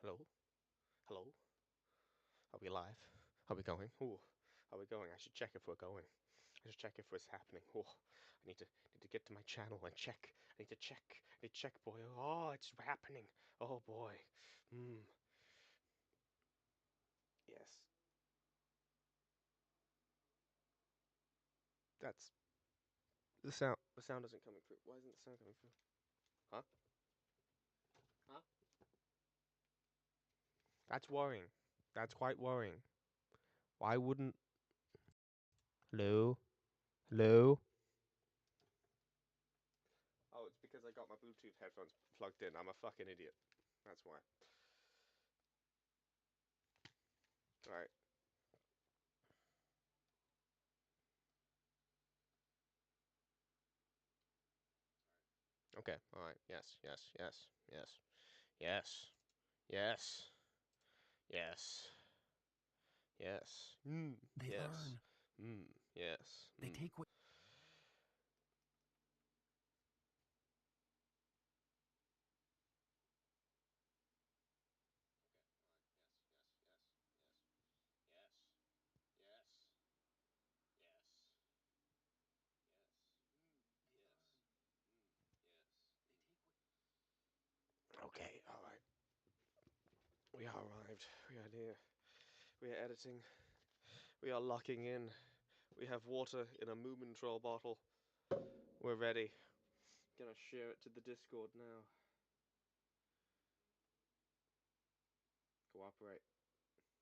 Hello? Hello? Are we live? Are we going? Ooh, are we going? I should check if we're going. I should check if it's happening. Oh, I need to get to my channel and check. I need to check. I need to check, boy. Oh, it's happening. Oh boy. Hmm. Yes. That's the sound. The sound isn't coming through. Why isn't the sound coming through? Huh? Huh? That's worrying. That's quite worrying. Why wouldn't? Hello? Hello? Oh, it's because I got my Bluetooth headphones plugged in. I'm a fucking idiot. That's why. Alright. Okay. Alright. Yes. Yes. Yes. Yes. Yes. Yes. Yes. Yes. They Yes. learn. Yes. They take what. Okay, alright. We are arrived. We are near. We are editing. We are locking in. We have water in a Moomintroll bottle. We're ready. Gonna share it to the Discord now. Cooperate.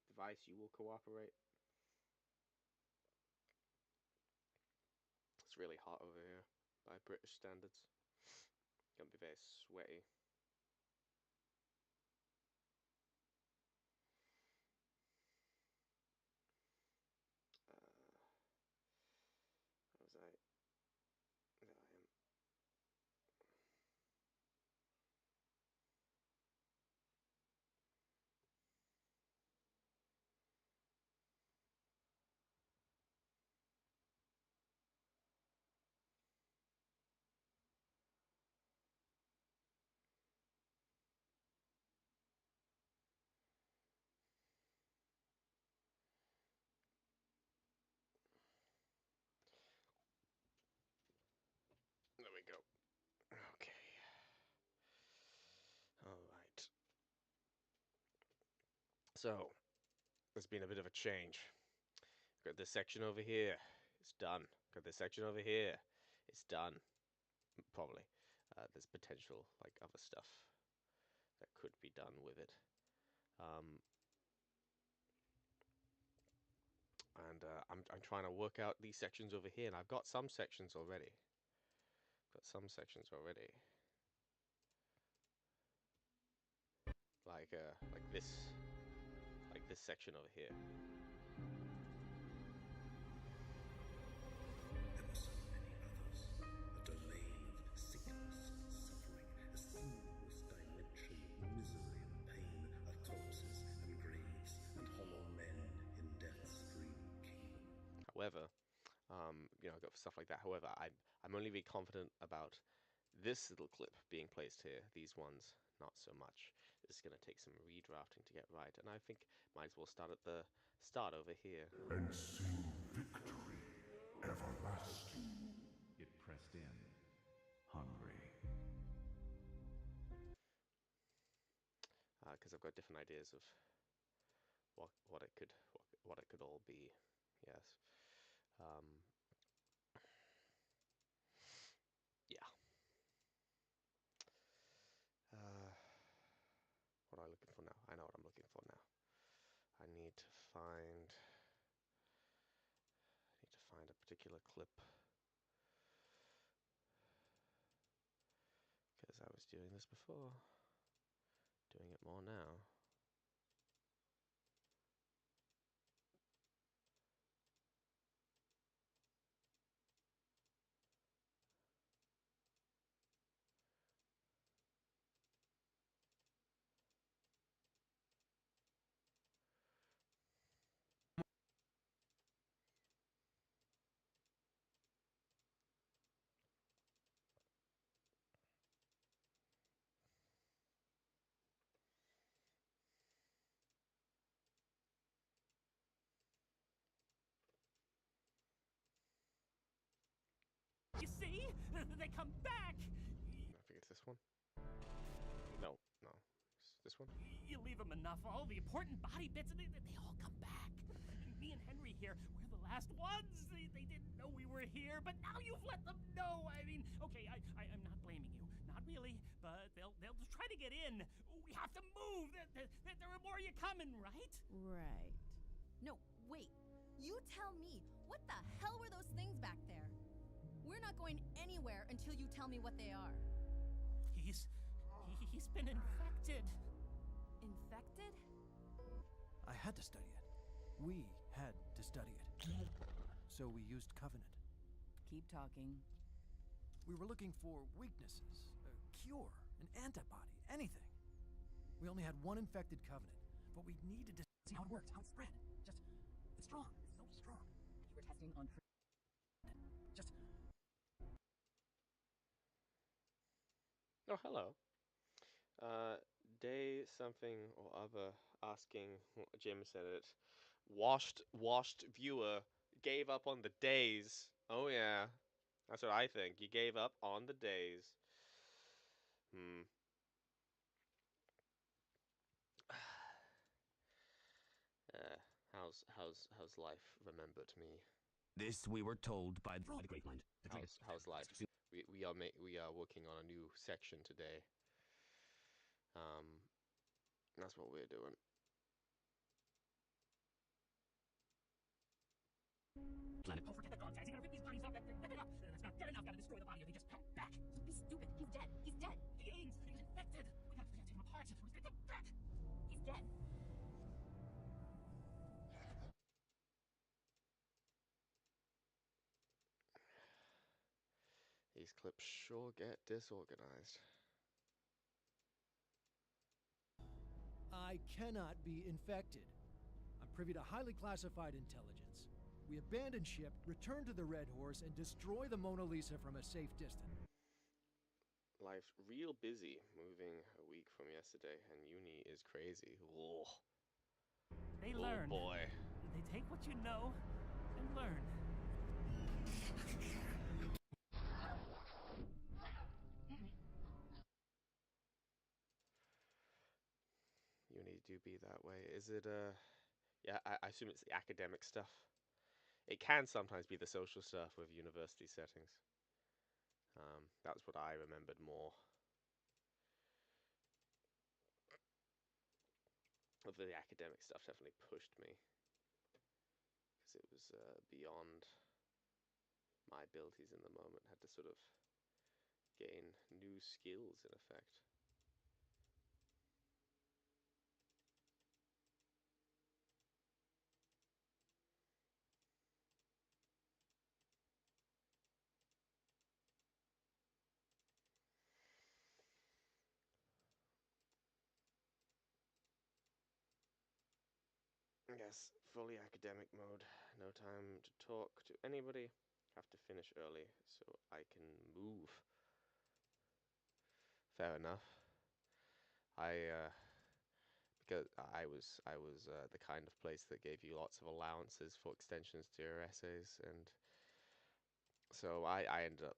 Device, you will cooperate. It's really hot over here by British standards. Gonna be very sweaty. How was I? There I am. There we go. Okay. Alright. So, there's been a bit of a change. Got this section over here. It's done. Got this section over here. It's done. Probably. There's potential, like, other stuff that could be done with it. Um, I'm trying to work out these sections over here, and I've got some sections already. Got some sections already. Like this section over here. There were so many others. A domain of sickness and suffering, a seamless dimension of misery and pain, of corpses and graves, and hollow men in death's dream kingdom. However, I've got stuff like that. However, I'm only really confident about this little clip being placed here. These ones, not so much. This is going to take some redrafting to get right, and I think might as well start at the start over here. And sing victory everlasting. It pressed in, hungry. Because I've got different ideas of what it could all be. Yes. Yeah. What am I looking for now? I know what I'm looking for now. I need to find a particular clip because I was doing this before. Doing it more now. they come back. I think it's this one. No. It's this one. You leave them enough, all the important body bits, and they all come back. Me and Henry here, we're the last ones. They didn't know we were here, but now you've let them know. I mean, okay, I'm not blaming you. Not really, but they'll just try to get in. We have to move. There are more of you coming, right? Right. No, wait. You tell me, what the hell were those things back there? We're not going anywhere until you tell me what they are. He's been infected. Infected? I had to study it. We had to study it. So we used Covenant. Keep talking. We were looking for weaknesses, a cure, an antibody, anything. We only had one infected Covenant, but we needed to see how it worked, how it spread. It's strong. It's so strong. You were testing on... Oh, hello. Day something or other asking, Jim said it. Washed viewer gave up on the days. Oh yeah. That's what I think. You gave up on the days. How's life remembered me? This we were told by the Great Mind. How's life? We are working on a new section today. That's what we're doing. Planet. Oh, forget the dog tags. You gotta rip these bodies up. Rip it up. That's not dead enough. Gotta destroy the body. They just come back. Don't be stupid. He's dead. He's dead. He was infected. We gotta take him apart. We gotta get him back. He's dead. These clips sure get disorganized. I cannot be infected. I'm privy to highly classified intelligence. We abandon ship, return to the Red Horse, and destroy the Mona Lisa from a safe distance. Life's real busy, moving a week from yesterday, and uni is crazy. Whoa. They learn. Oh boy. They take what you know and learn. Uni do be that way. Is it, yeah, I assume it's the academic stuff. It can sometimes be the social stuff with university settings. That's what I remembered more. Although the academic stuff definitely pushed me. Because it was beyond my abilities in the moment. Had to sort of gain new skills in effect. Yes, fully academic mode. No time to talk to anybody. Have to finish early so I can move. Fair enough. Because I was the kind of place that gave you lots of allowances for extensions to your essays, and so I ended up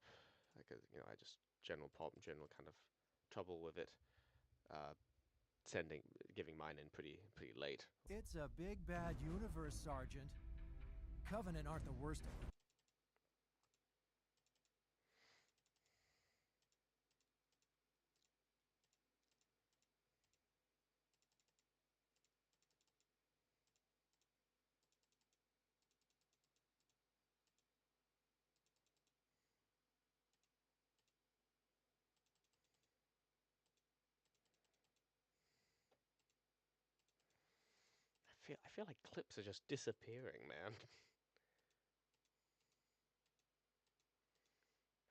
like I just general kind of trouble with it. Giving mine in pretty late. It's a big bad universe, Sergeant. Covenant aren't the worst of them. I feel like clips are just disappearing, man.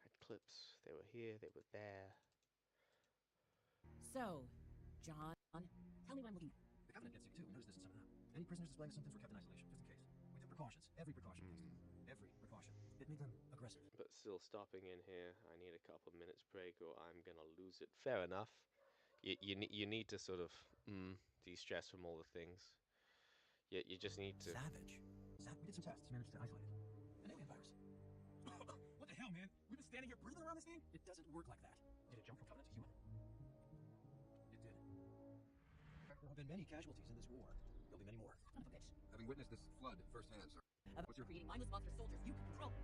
Had clips. They were here. They were there. So, John, tell me what I'm looking at. The Covenant gets you too. Notice this in some of them. Any prisoners displaying symptoms were kept in isolation, just in case. We took precautions. Every precaution against them. Every precaution. It made them aggressive. But still stopping in here. I need a couple minutes break or I'm gonna lose it. Fair enough. You need to sort of de-stress from all the things. You just need to. Savage. We did some tests, managed to isolate it. An alien virus. What the hell? hell, man? We've been standing here breathing around this thing? It doesn't work like that. Did it jump from Covenant to human? It did. There have been many casualties in this war. There'll be many more. Son of a bitch. Having witnessed this flood firsthand, sir. What's your Creating mindless monster soldiers you can control.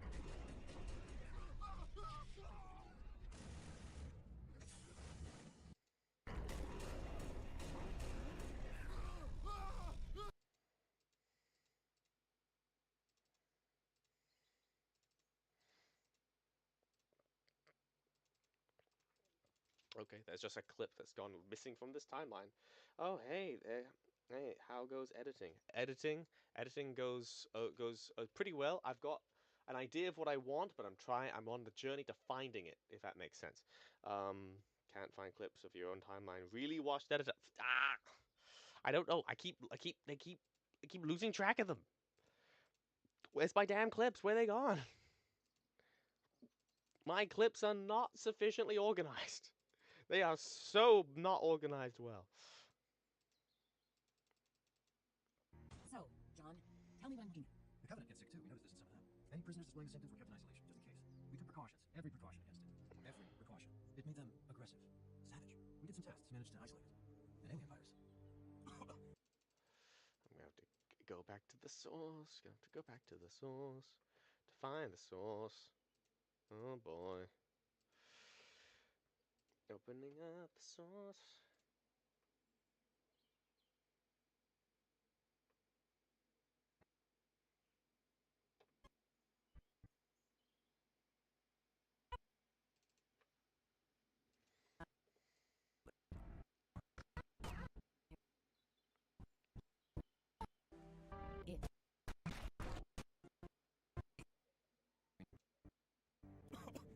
Okay, there's just a clip that's gone missing from this timeline. Oh, hey, hey, how goes editing? Editing goes pretty well. I've got an idea of what I want, but I'm on the journey to finding it, if that makes sense. Can't find clips of your own timeline. Really watched editor. Ah, I don't know. They keep losing track of them. Where's my damn clips? Where are they gone? My clips are not sufficiently organized. They are so not organized well. So, John, tell me what I'm looking at. The Covenant gets sick too. We noticed this in some of them. Any prisoners displaying the symptoms were kept in isolation, just in case. We took precautions, every precaution against it. Every precaution. It made them aggressive, savage. We did some tests, managed to isolate it. An alien virus. I'm gonna have to go back to the source. Gonna have to go back to the source to find the source. Oh boy. Opening up the source.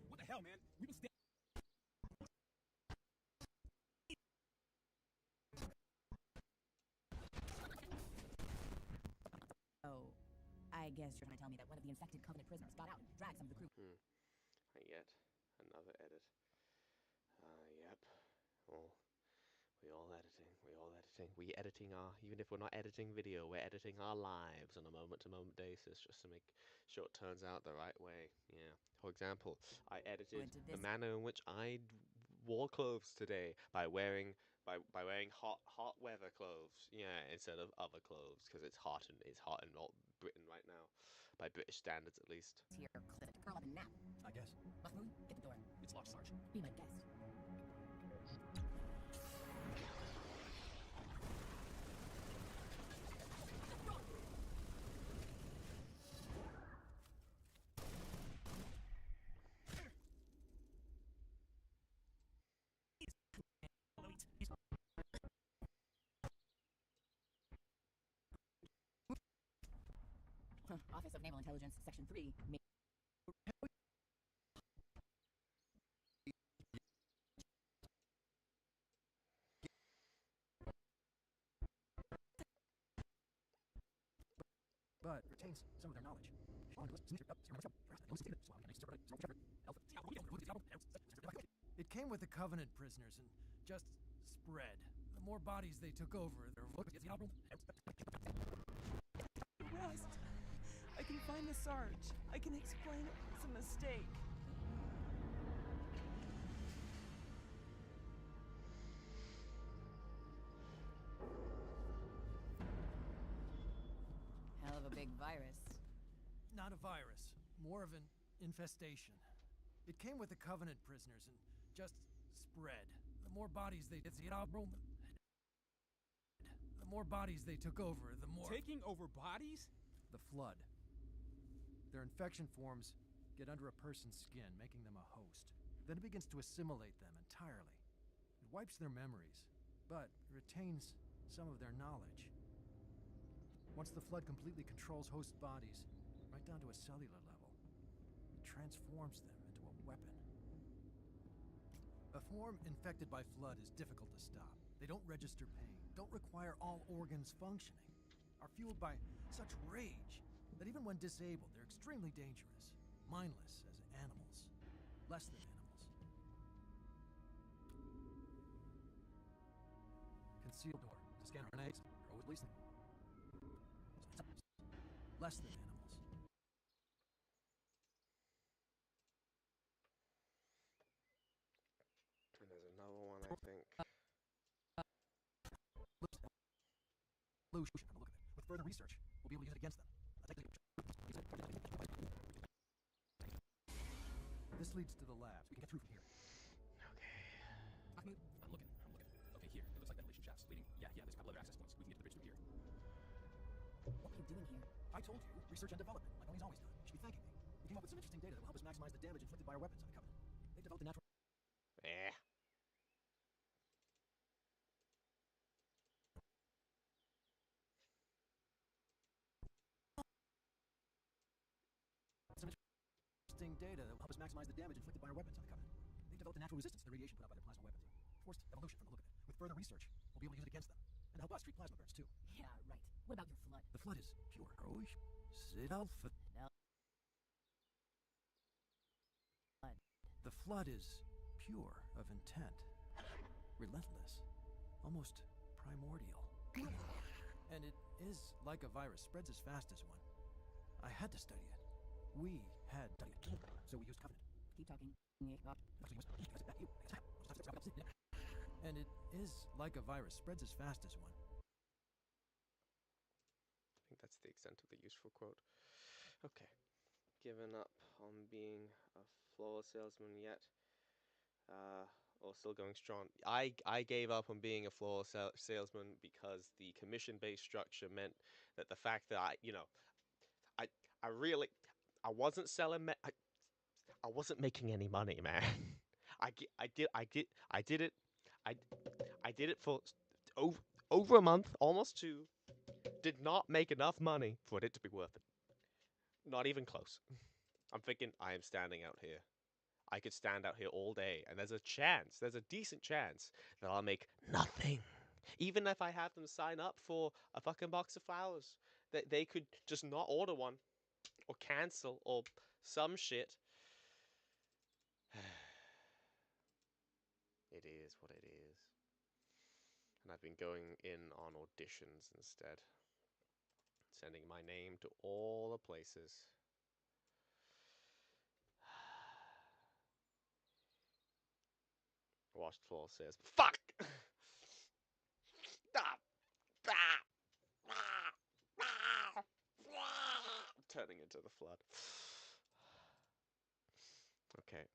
What the hell, man? We've been standing. Oh, I guess you're trying to tell me that one of the infected Covenant prisoners got out and dragged some of the crew. Yet another edit. Yep. Well, we all editing. We editing our, even if we're not editing video, we're editing our lives on a moment-to-moment basis just to make sure it turns out the right way. Yeah. For example, I edited the manner in which I wore clothes today by wearing hot weather clothes. Yeah, instead of other clothes because it's hot in Britain right now, by British standards at least. Here, curl up and nap. I guess. Mahmoud, get the door. It's locked, Sarge. Be my guest. Office of Naval Intelligence, Section 3. But retains some of their knowledge. It came with the Covenant prisoners and just spread. The more bodies they took over, the Rust. I can find the Sarge. I can explain it was a mistake. Hell of a big virus. Not a virus, more of an infestation. It came with the Covenant prisoners and just spread. The more bodies they took over, the more... Taking over bodies? The flood. Their infection forms get under a person's skin, making them a host. Then it begins to assimilate them entirely. It wipes their memories, but retains some of their knowledge. Once the flood completely controls host bodies, right down to a cellular level, it transforms them into a weapon. A form infected by flood is difficult to stop. They don't register pain, don't require all organs functioning, are fueled by such rage that even when disabled, they're extremely dangerous, mindless as animals, less than animals. Concealed door to scan grenades, or at least less than animals. Solution from the look of it. With further research, we'll be able to use it against them. This leads to the labs. We can get through from here. Okay. I'm looking. Okay, here. It looks like ventilation shafts leading. Yeah, there's a couple other access points. We can get to the bridge through here. What are you doing here? I told you, research and development, like Omi's always done. You should be thanking me. We came up with some interesting data that will help us maximize the damage inflicted by our weapons on the Covenant. They developed a natural... Eh. Some interesting data that will help us maximize the damage inflicted by our weapons on the Covenant. They developed a natural resistance to the radiation put out by their plasma weapons. Forced evolution from the look of it. With further research, we'll be able to use it against them. And help us treat plasma burns, too. Yeah, right. What about your flood? The flood is pure. The flood is pure of intent. Relentless. Almost primordial. And it is like a virus, spreads as fast as one. I had to study it. We had to study it. So we used Covenant. Keep talking. And it is like a virus, spreads as fast as one. I think that's the extent of the useful quote. Okay. Given up on being a flawless salesman yet, or still going strong. I gave up on being a flawless salesman because the commission-based structure meant that the fact that I wasn't selling. I wasn't making any money, man. I did it for over a month, almost two. Did not make enough money for it to be worth it. Not even close. I'm thinking, I am standing out here. I could stand out here all day, and there's a decent chance that I'll make nothing. Even if I have them sign up for a fucking box of flowers, that they could just not order one, or cancel, or some shit. It is what it is. And I've been going in on auditions instead. Sending my name to all the places. Washed floor says, fuck! Turning into the flood. Okay. Okay.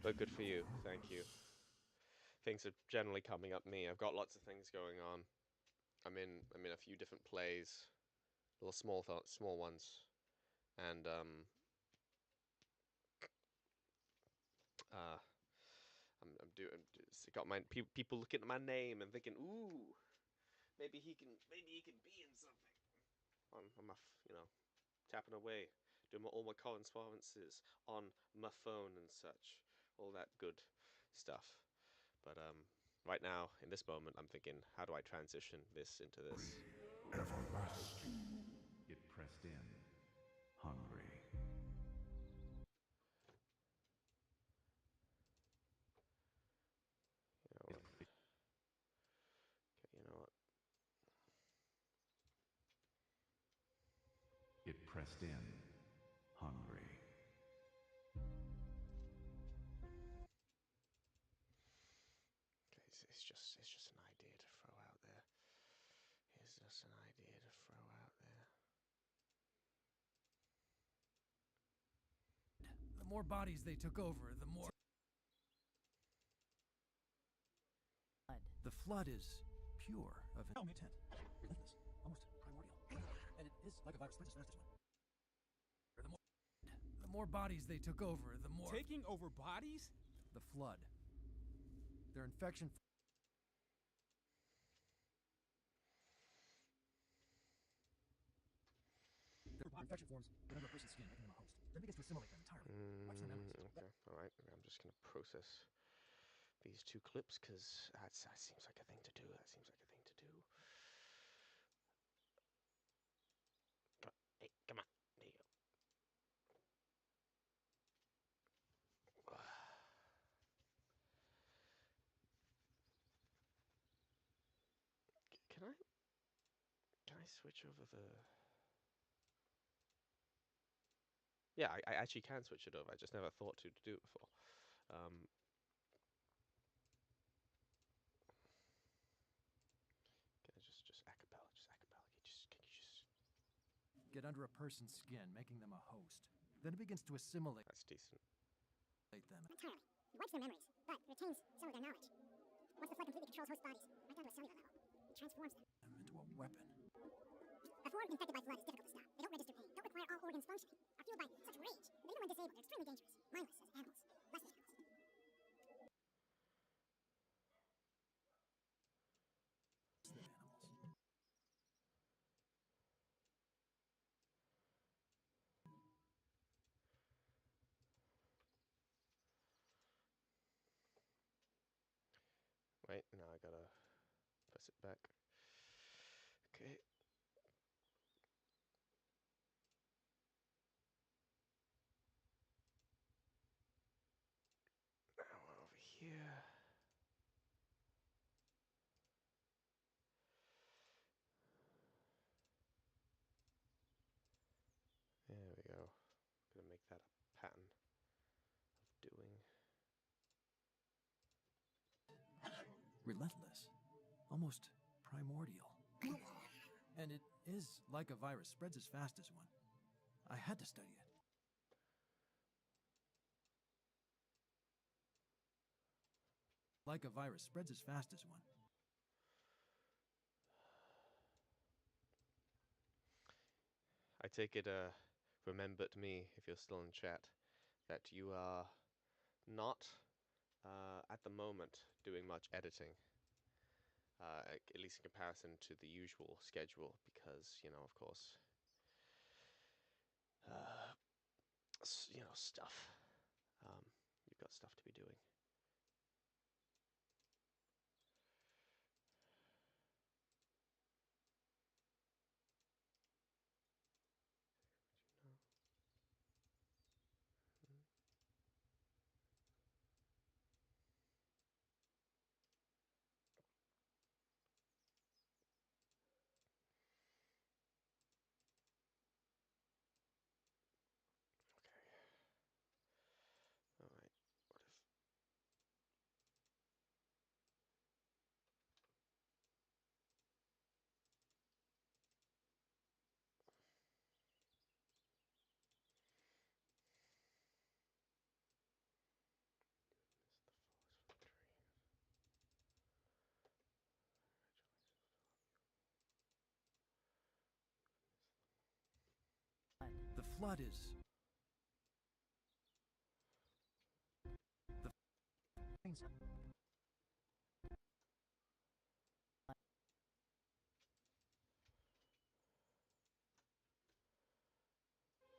But good for you, thank you. Things are generally coming up me. I've got lots of things going on. I'm in a few different plays, little small ones, and I'm doing. Got my people looking at my name and thinking, ooh, maybe he can be in something. On my tapping away, doing all my correspondences on my phone and such, all that good stuff. But right now, in this moment, I'm thinking, how do I transition this into this? Everlasting. It pressed in, hungry. You know what? It pressed in, hungry. Okay, it's just an idea to throw out there. It's just an idea to throw out there. The more bodies they took over, the more... The flood is pure of intent. Relentless. Almost primordial. And it is like a virus, spreads as fast as one. The more bodies they took over, the more... Taking over bodies? The flood. Their infection... Infection forms whenever a person's skin, making them a host. Then begins to assimilate them entirely. Okay, alright. I'm just going to process these two clips, because that seems like a thing to do. Can I switch over the... Yeah, I actually can switch it over. I just never thought to do it before. Can I just acapella, Can you just... Get under a person's skin, making them a host. Then it begins to assimilate That's decent. them. Entirely. It wipes their memories, but retains some of their knowledge. Once the flood completely controls host bodies, right down to a cellular level, it transforms them into a weapon. A form infected by flood is difficult to stop. They don't register pain, don't require all organs functioning, are fueled by such rage that even when disabled, they're extremely dangerous. Mindless as animals. Less than animals. Wait, now I gotta press it back. Okay. Now over here. There we go. Gonna make that a pattern of doing. Relentless. Almost primordial. And it is like a virus, spreads as fast as one. I had to study it. Like a virus, spreads as fast as one. I take it, remembered me, if you're still in chat, that you are not, at the moment, doing much editing. At least in comparison to the usual schedule, because, you know, of course, you know, stuff. You've got stuff to be doing. Okay. All right. What if... The flood is...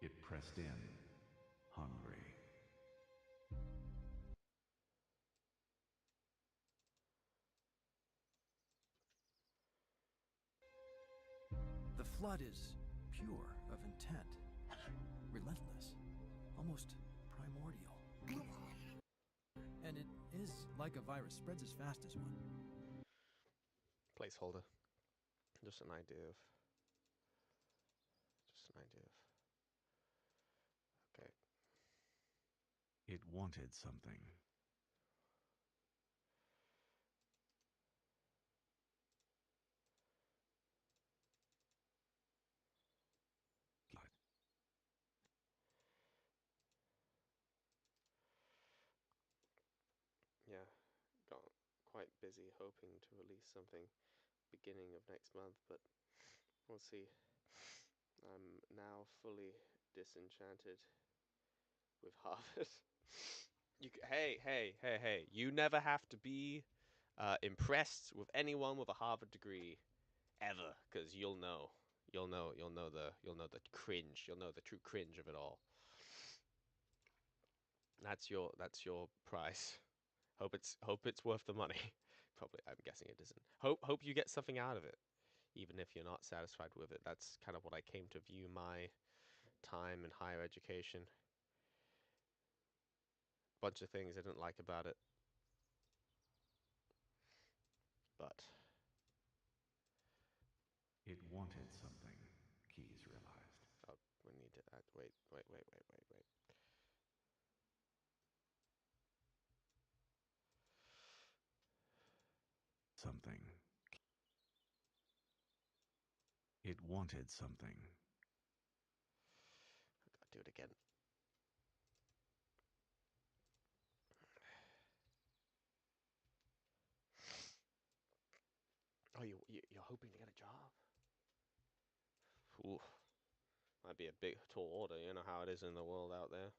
It pressed in, hungry. The flood is pure of intent. Relentless. Almost primordial. And it is like a virus, spreads as fast as one. Placeholder. Just an idea of... Just an idea of... Okay. It wanted something. Yeah, got quite busy hoping to release something beginning of next month, but we'll see. I'm now fully disenchanted with Harvard. Hey, you never have to be impressed with anyone with a Harvard degree ever, because you'll know the cringe, you'll know the true cringe of it all. That's your price. Hope it's worth the money. Probably, I'm guessing it isn't. Hope you get something out of it, even if you're not satisfied with it. That's kind of what I came to view my time in higher education. Bunch of things I didn't like about it, but It wanted something, Keys realized. Oh, we need to add. Wait. Something. It wanted something. I gotta do it again. Oh, you're hoping to get a job? Ooh, might be a big tall order. You know how it is in the world out there.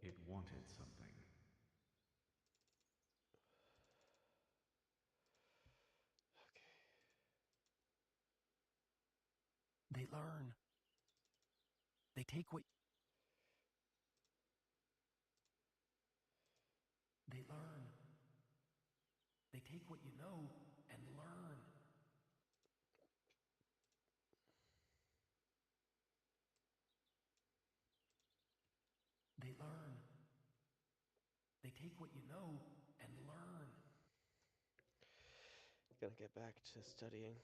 It wanted something. They learn. They take what... They learn. They take what you know and learn. They learn. They take what you know and learn. Gonna get back to studying.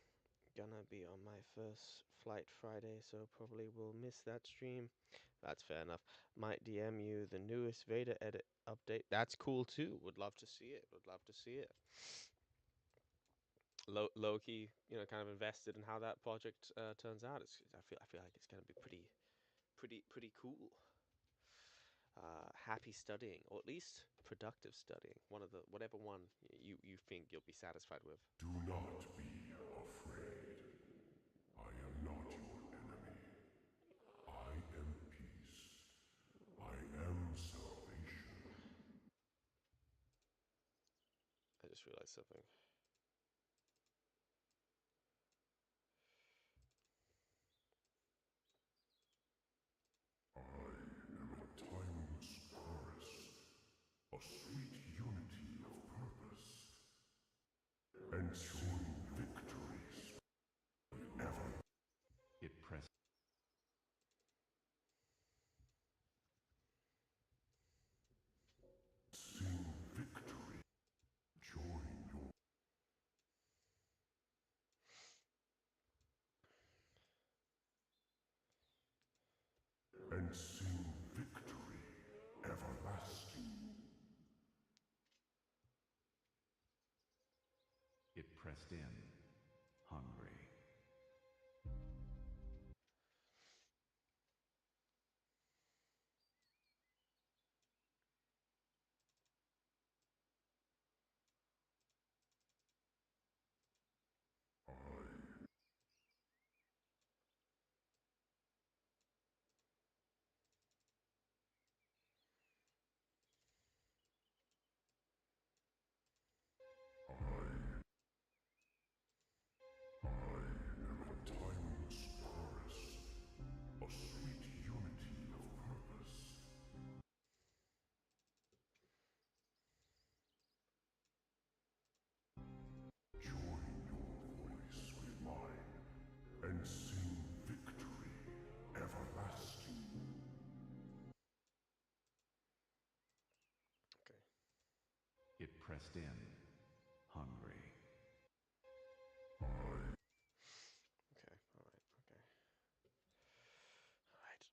Gonna be on my first flight Friday, so probably will miss that stream. That's fair enough. Might DM you the newest Vader edit update. That's cool too. Would love to see it. Would love to see it. Low key, you know, kind of invested in how that project turns out. I feel like it's gonna be pretty cool. Happy studying, or at least productive studying. Whatever one you think you'll be satisfied with. Do not be afraid. I am not your enemy. I am peace. I am salvation. I just realized something. I am a timeless chorus, a sweet unity of purpose, ensuring victories ever. It pressed. Sing victory. Join your... And sing victory everlasting. It pressed in, hungry. I am a timeless chorus, a sweet unity of purpose. Join your voice with mine and sing victory everlasting. Okay. It pressed in, hungry. Okay. All right. Okay. All right.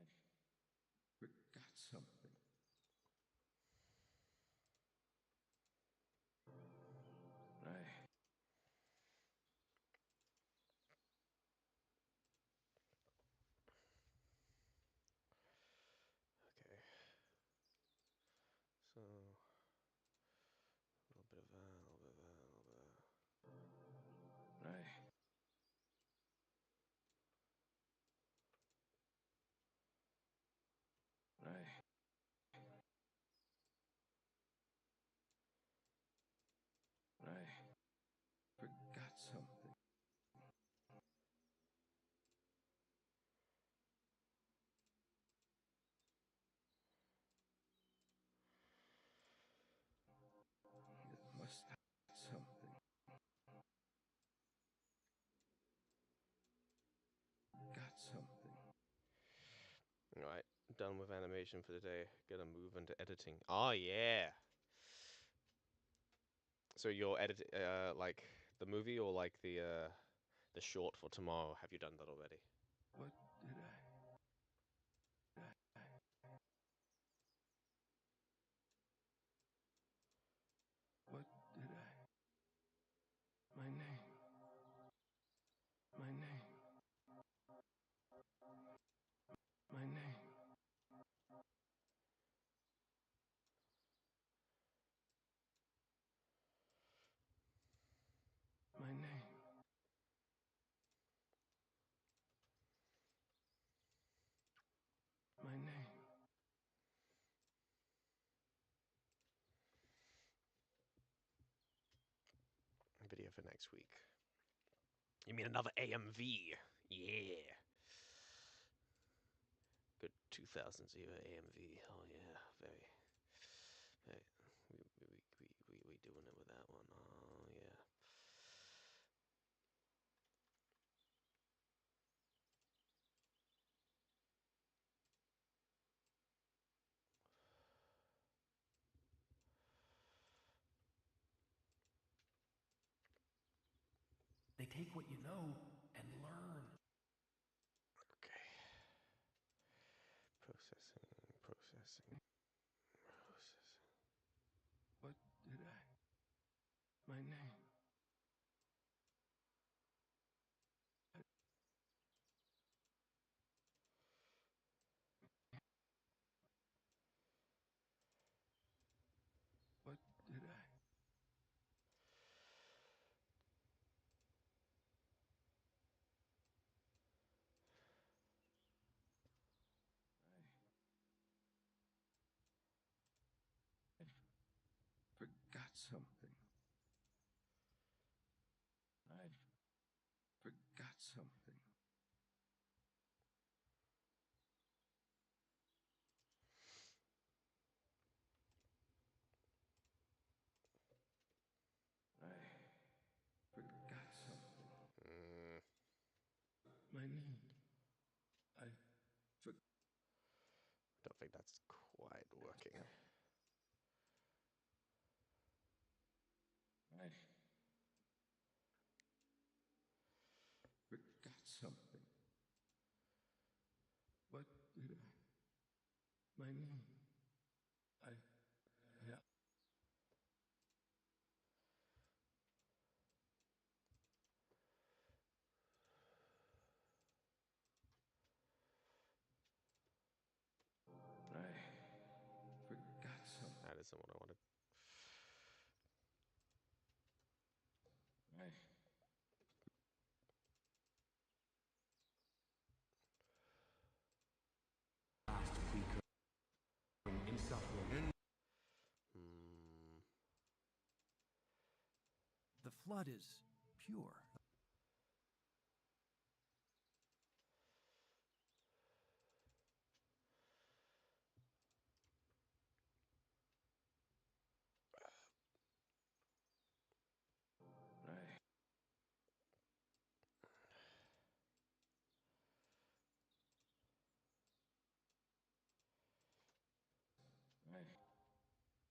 I forgot something. Right. Okay. So a little bit of that, a little bit of that, a little bit of that. Right. Right. forgot something. Alright, done with animation for the day. Gonna move into editing. Oh yeah. So you're editing like the movie or like the short for tomorrow? Have you done that already? What did I? What did I? My name. My name. My name. My name. My name. Video for next week. You mean another AMV? Yeah. Good 2000s era AMV. Oh yeah, very. We doing it with that one. Oh yeah. They take what you know and learn. Okay. Processing. What did I? My name. What did I? I forgot something. I forgot something. I forgot something. My name. I forgot. Don't think that's quite working. I forgot something. What did I? My name. I forgot something. That isn't what I wanted. I The flood is pure.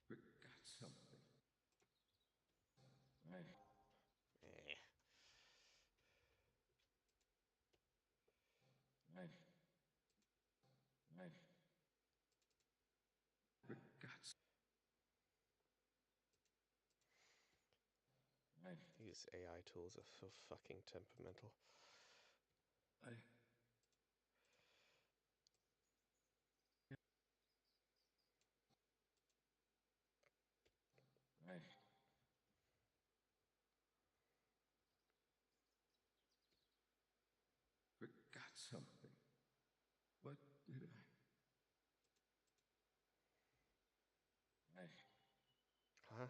forgot something. Eh. I forgot. These AI tools are so fucking temperamental. I forgot something. What did I? Huh?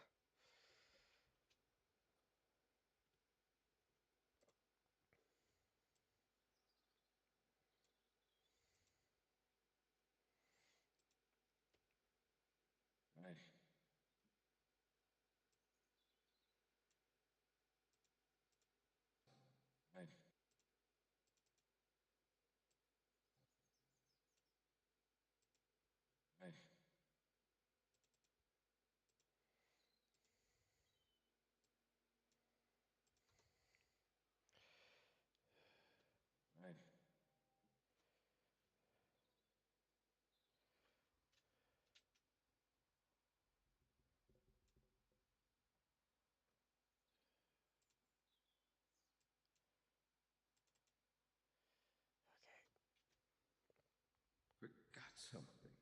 something.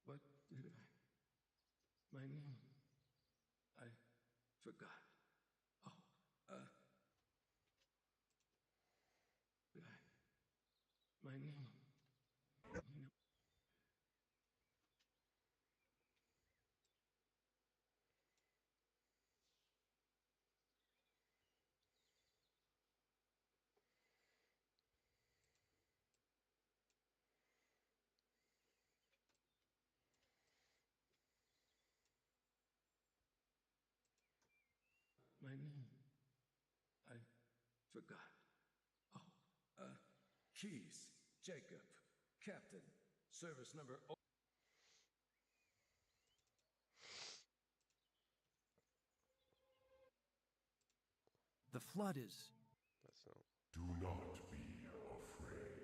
What did I... My name... I forgot. Oh, my name... My name... I forgot. Oh, Keys, Jacob, Captain, service number... The flood is... That's not... Do not be afraid.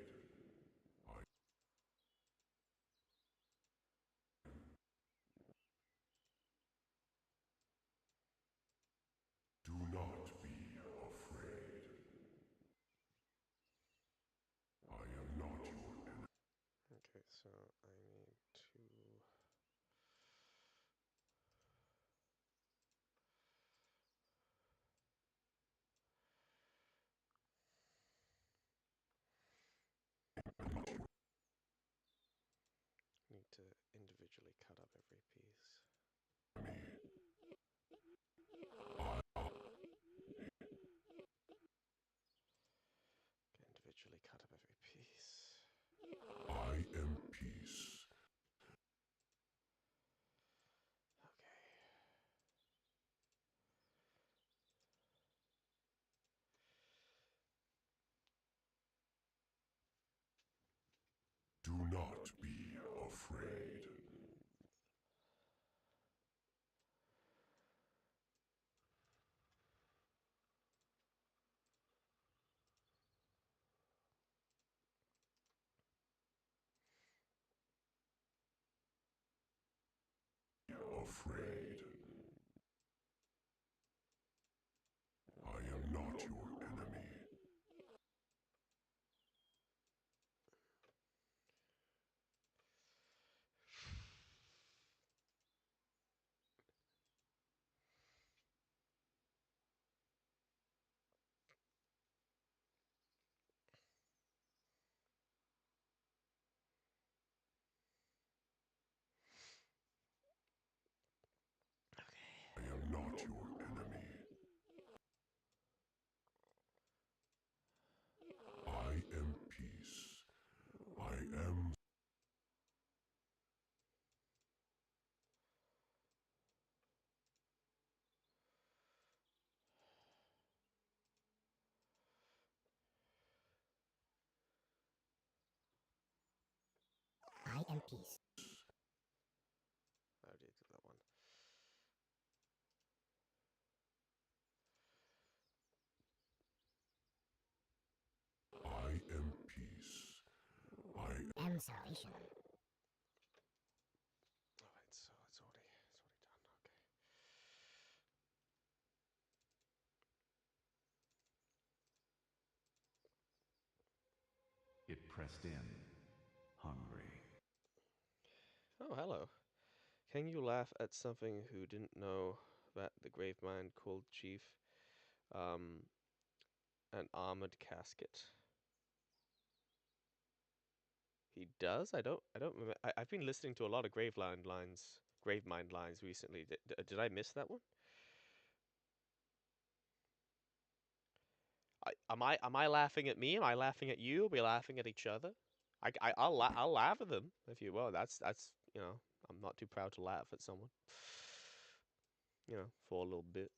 Do not be afraid. I am not your enemy. Okay, so I need to... Need to individually cut up every piece. Individually cut up every piece. I am peace. Okay. Do not be afraid. Afraid. I am not your enemy. I am not your enemy. I am peace. I am... I am peace. I did do that one. I am peace. I am salvation. Alright, so it's already done, okay. It pressed in, hungry. Oh, hello. Can you laugh at something who didn't know that the Gravemind called Chief an armored casket? He does? I don't remember. I've been listening to a lot of Gravemind lines recently. Did I miss that one? Am I laughing at me? Am I laughing at you? Are we laughing at each other? I'll laugh at them if you will. That's you know, I'm not too proud to laugh at someone. You know, for a little bit.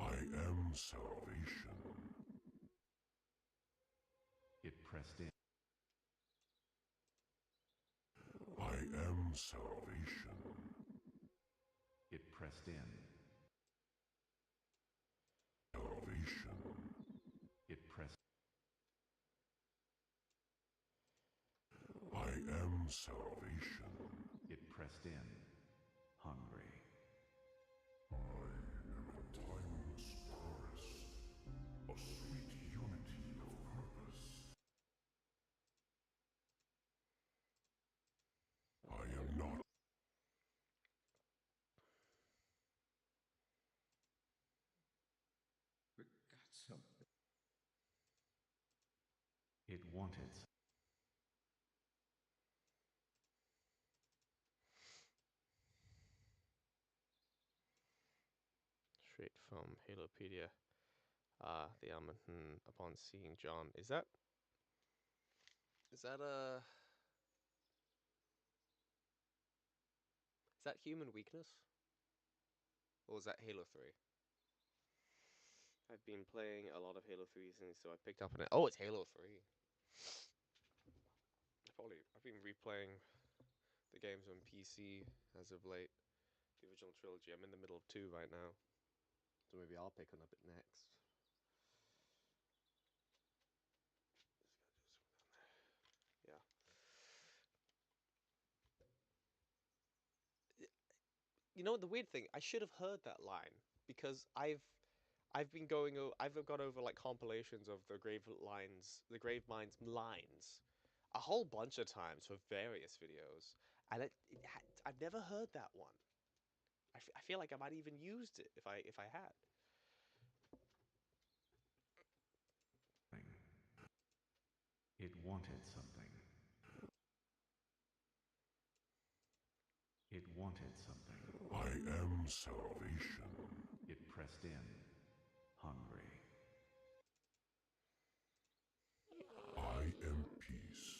I am salvation. It pressed in. I am salvation. It pressed in, salvation. It pressed in, hungry. I am a timeless chorus, a sweet unity of purpose. I am not. We got something. It wanted. Straight from Halopedia. The element upon seeing John. Is that is that human weakness? Or was that Halo 3? I've been playing a lot of Halo 3 since, so I picked up on it. Oh, it's Halo 3. I've been replaying the games on PC as of late. The original trilogy. I'm in the middle of 2 right now. So maybe I'll pick on a bit next. Yeah. You know the weird thing? I should have heard that line because I've gone over like compilations of the Gravemind lines, a whole bunch of times for various videos, and I've never heard that one. I feel like I might even used it if I had. It wanted something. It wanted something. I am salvation. It pressed in, hungry. I am peace.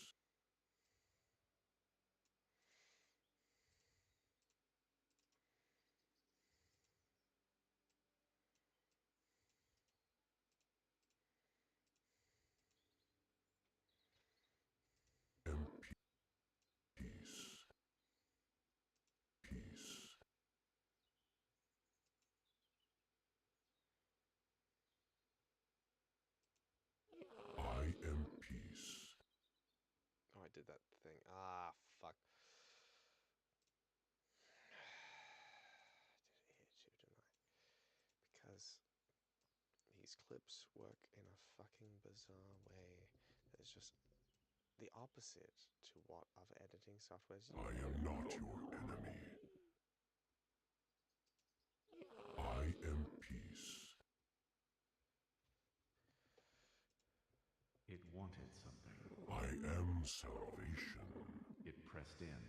Am peace. Peace. I am peace. Oh, I did that thing. Ah, fuck. I did it here too, didn't I? Because these clips work in a fucking bizarre way. There's just the opposite to what other editing softwares use. I am not your enemy. I am peace. It wanted something. I am salvation. It pressed in,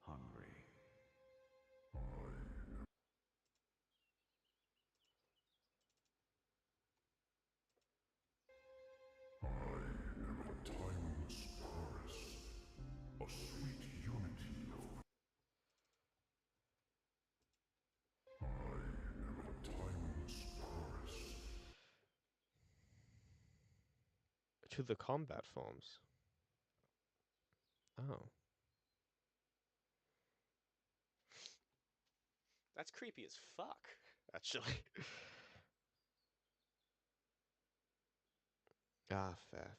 hungry. I am a timeless chorus, a sweet unity of. I am a timeless chorus. To the combat forms. Oh. That's creepy as fuck, actually. Ah, fair.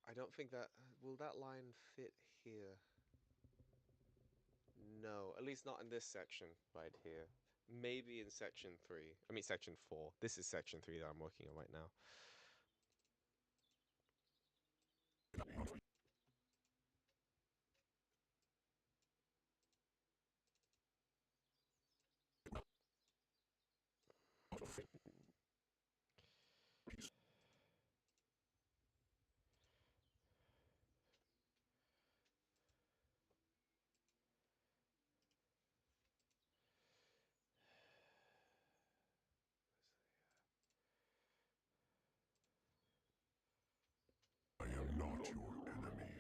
I don't think that... will that line fit here? No, at least not in this section right here. Maybe in section 3. I mean section 4. This is section 3 that I'm working on right now. I am not your enemy.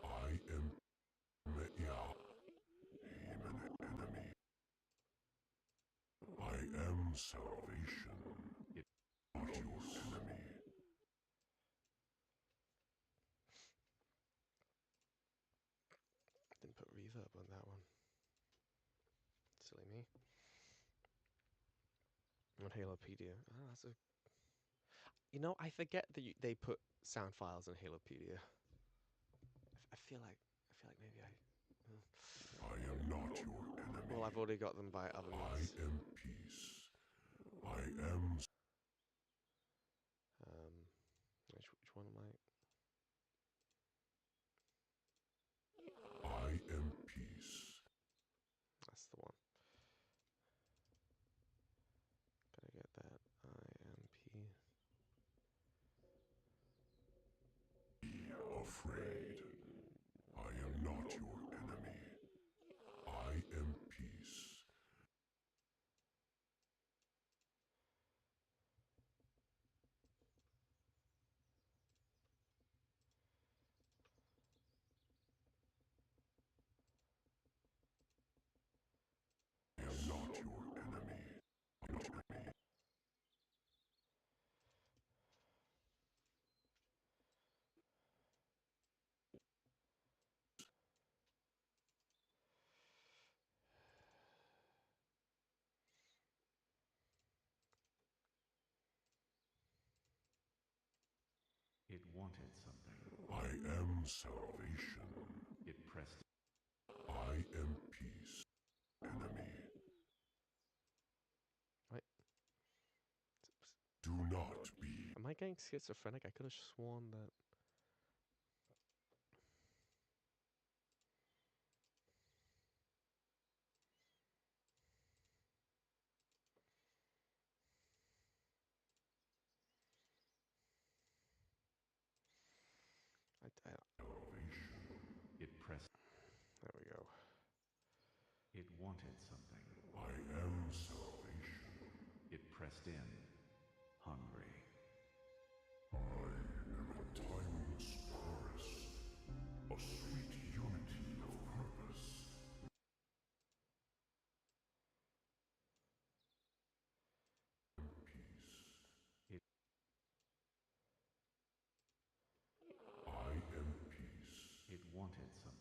I am an enemy. I am salvation. It Not your enemy. Didn't put reverb on that one. Silly me. On Halopedia. Ah, that's a You know, I forget that they put sound files in Halopedia. I feel like maybe I. I am not your enemy. Well, I've already got them by other means. I am peace. I am. Which one am I? I am peace. That's the one. Gotta get that. IMP. Be afraid. I am not your enemy. I am peace. I am not your enemy. I'm not your enemy. It wanted something. I am salvation. It pressed. I am peace. Enemy. Wait. Do not be. Am I getting schizophrenic? I could have sworn that. It pressed. There we go. It wanted something. I am salvation. It pressed in, hungry. I am a timeless forest, a sweet unity of purpose. Peace. It. I am peace. It wanted something.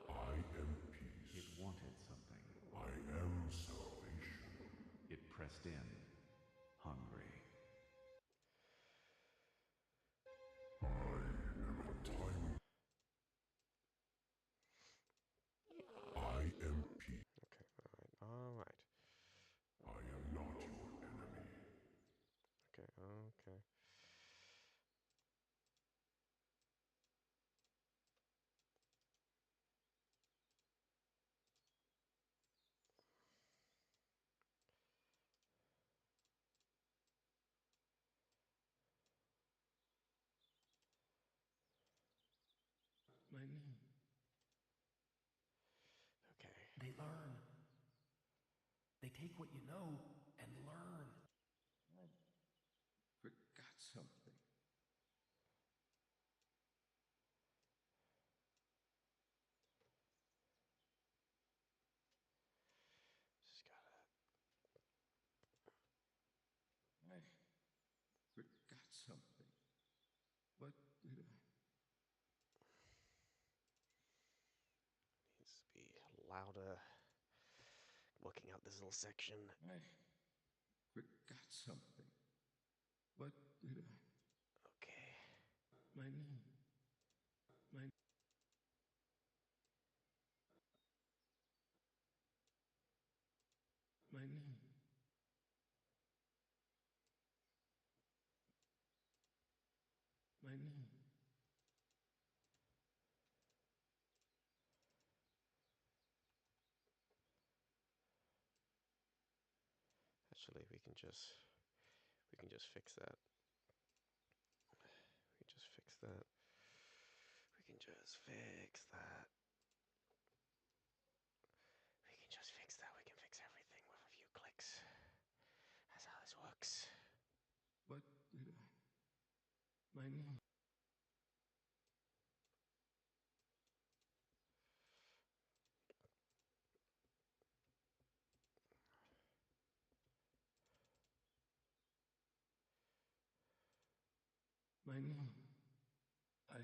I am peace. It wanted something. I am salvation. It pressed in, hungry. I am a time. I am peace. Okay, alright. I am not your enemy. Okay, okay. My name. Okay. They learn. They take what you know and learn. I forgot something. Just gotta. I forgot something. What did I? Needs to be louder. Working out this little section. I forgot something. What did I? Okay. My name. My. My name. My name. Actually, we can just fix that. We can just fix that. We can just fix that. We can just fix that. We can fix everything with a few clicks. That's how this works. What did I? My name. My name. I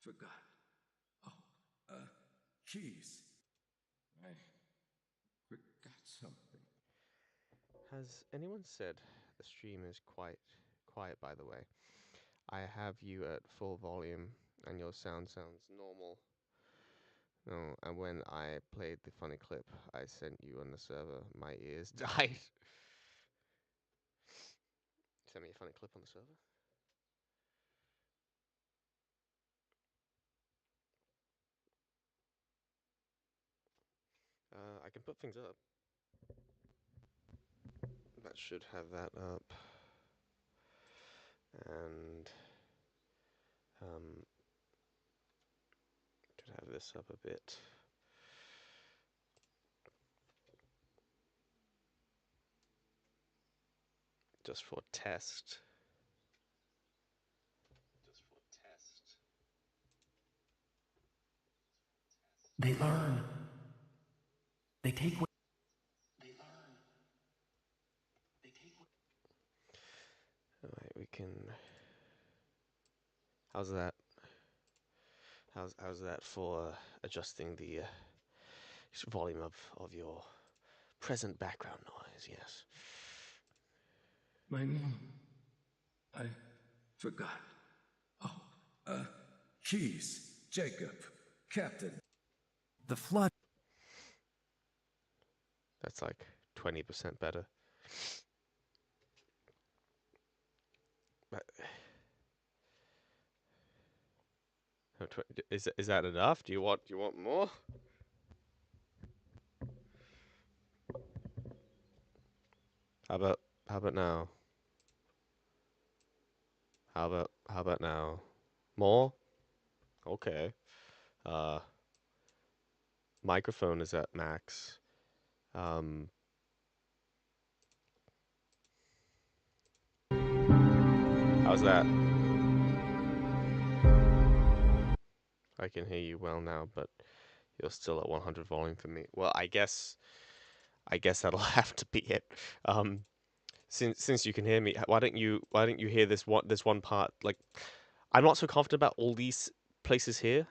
forgot. Oh, keys. I forgot something. Has anyone said the stream is quite quiet, by the way? I have you at full volume and your sound sounds normal. No, and when I played the funny clip I sent you on the server, my ears died. Send me a funny clip on the server? I can put things up. That should have that up. And should have this up a bit. Just for test. They learn. They take what Alright, we can. How's that? How's that for adjusting the volume of your present background noise? Yes. my name. I forgot. Keys, Jacob, Captain. The flood. That's like 20% better. But is that enough? Do you want more? How about now? How about now? More? Okay. Microphone is at max. How's that? I can hear you well now, but you're still at 100 volume for me. Well, I guess that'll have to be it. Since you can hear me, why don't you hear this one part? Like, I'm not so confident about all these places here,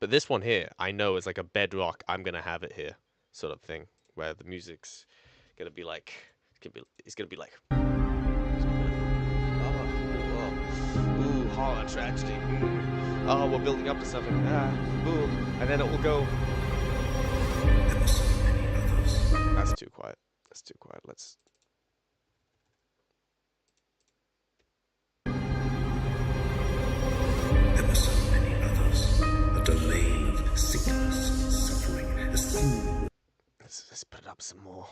but this one here, I know is like a bedrock. I'm gonna have it here, sort of thing, where the music's gonna be like, it's gonna be like, oh, whoa, ooh, horror tragedy. Oh, we're building up to something. Ooh, and then it will go. That's too quiet. That's too quiet. Let's. Ever so many others, a domain of sickness, suffering, a sin. Let's put it up some more.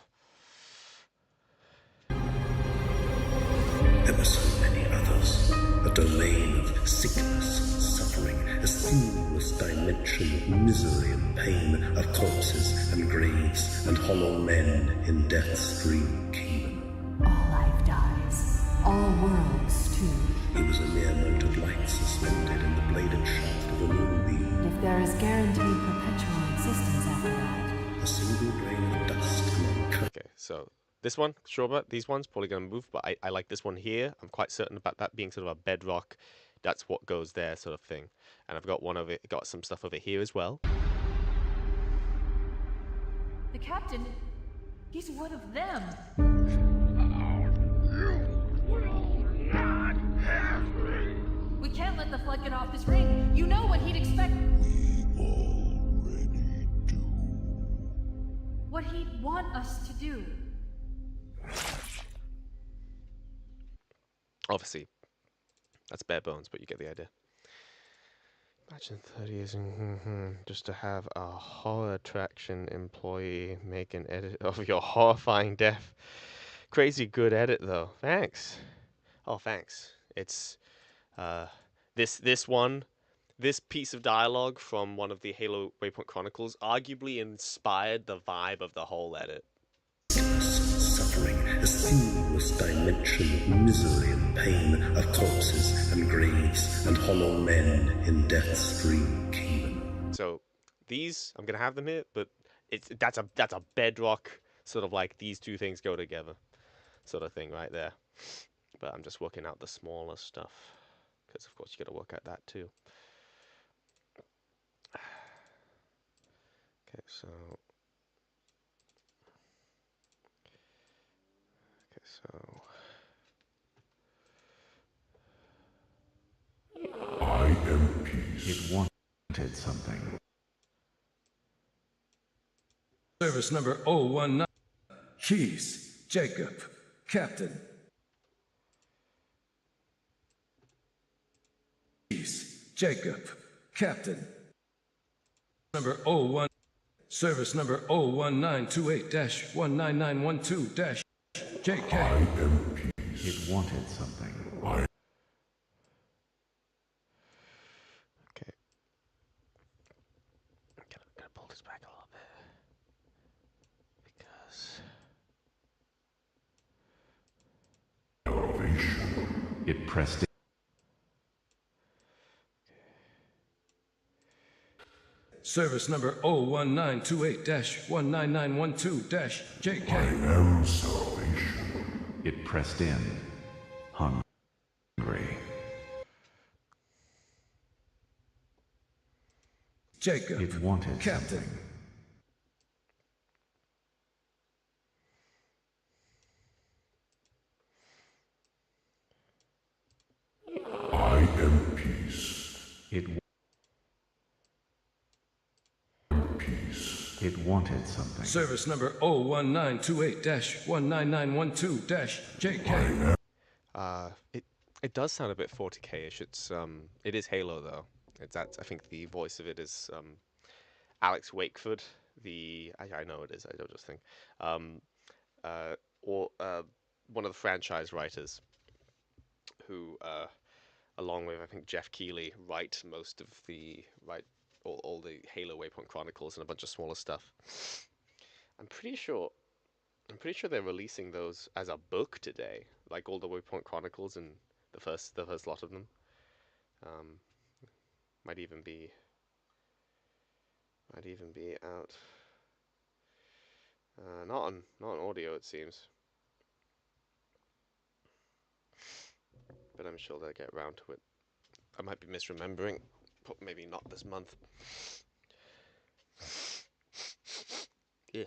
Ever so many others, a domain of sickness, suffering, a sinuous dimension of misery and pain, of corpses and graves and hollow men in death's dream kingdom. All life dies, all worlds too. He was a mere mote of light suspended in the bladed shaft of a moonbeam. If there is guaranteed perpetual existence after that. A single grain of dust among Okay, so this one, sure about these ones, probably going to move, but I like this one here. I'm quite certain about that being sort of a bedrock. That's what goes there, sort of thing. And I've got got some stuff over here as well. The captain, he's one of them. We can't let the flood get off this ring. You know what he'd expect. We already do. What he'd want us to do. Obviously, that's bare bones, but you get the idea. Imagine 30 years just to have a horror attraction employee make an edit of your horrifying death. Crazy good edit though. Thanks. Oh, thanks. It's this piece of dialogue from one of the Halo Waypoint Chronicles arguably inspired the vibe of the whole edit. Suffering, a sinuous dimension of misery and pain, of corpses and graves and hollow men in death's dream kingdom. So these, I'm gonna have them here, but that's a bedrock sort of like these two things go together, sort of thing right there. But I'm just working out the smaller stuff because of course you gotta work out that too. Okay, so So I am peace. It wanted something. Service number 019. Keys, Jacob, Captain. Keys, Jacob, Captain. Number 01. Service number 01928-19912-JK. I am peace. It wanted something. okay. I'm gonna pull this back a little bit because Elevation. It pressed in. Service number 01928-19912-JK. I am salvation. It pressed in. Hungry. Jacob, It wanted Captain. something. I am peace. It Peace. It wanted something. Service number 01928-19912-JK. it does sound a bit 40k-ish. It is Halo though. I think the voice of it is Alex Wakeford. I know it is. I don't just think or one of the franchise writers who along with I think Jeff Keighley write all the Halo Waypoint Chronicles and a bunch of smaller stuff. I'm pretty sure they're releasing those as a book today, like all the Waypoint Chronicles and the first lot of them. Might even be out. Not on audio, it seems. But I'm sure they'll get around to it. I might be misremembering. Maybe not this month. Yeah.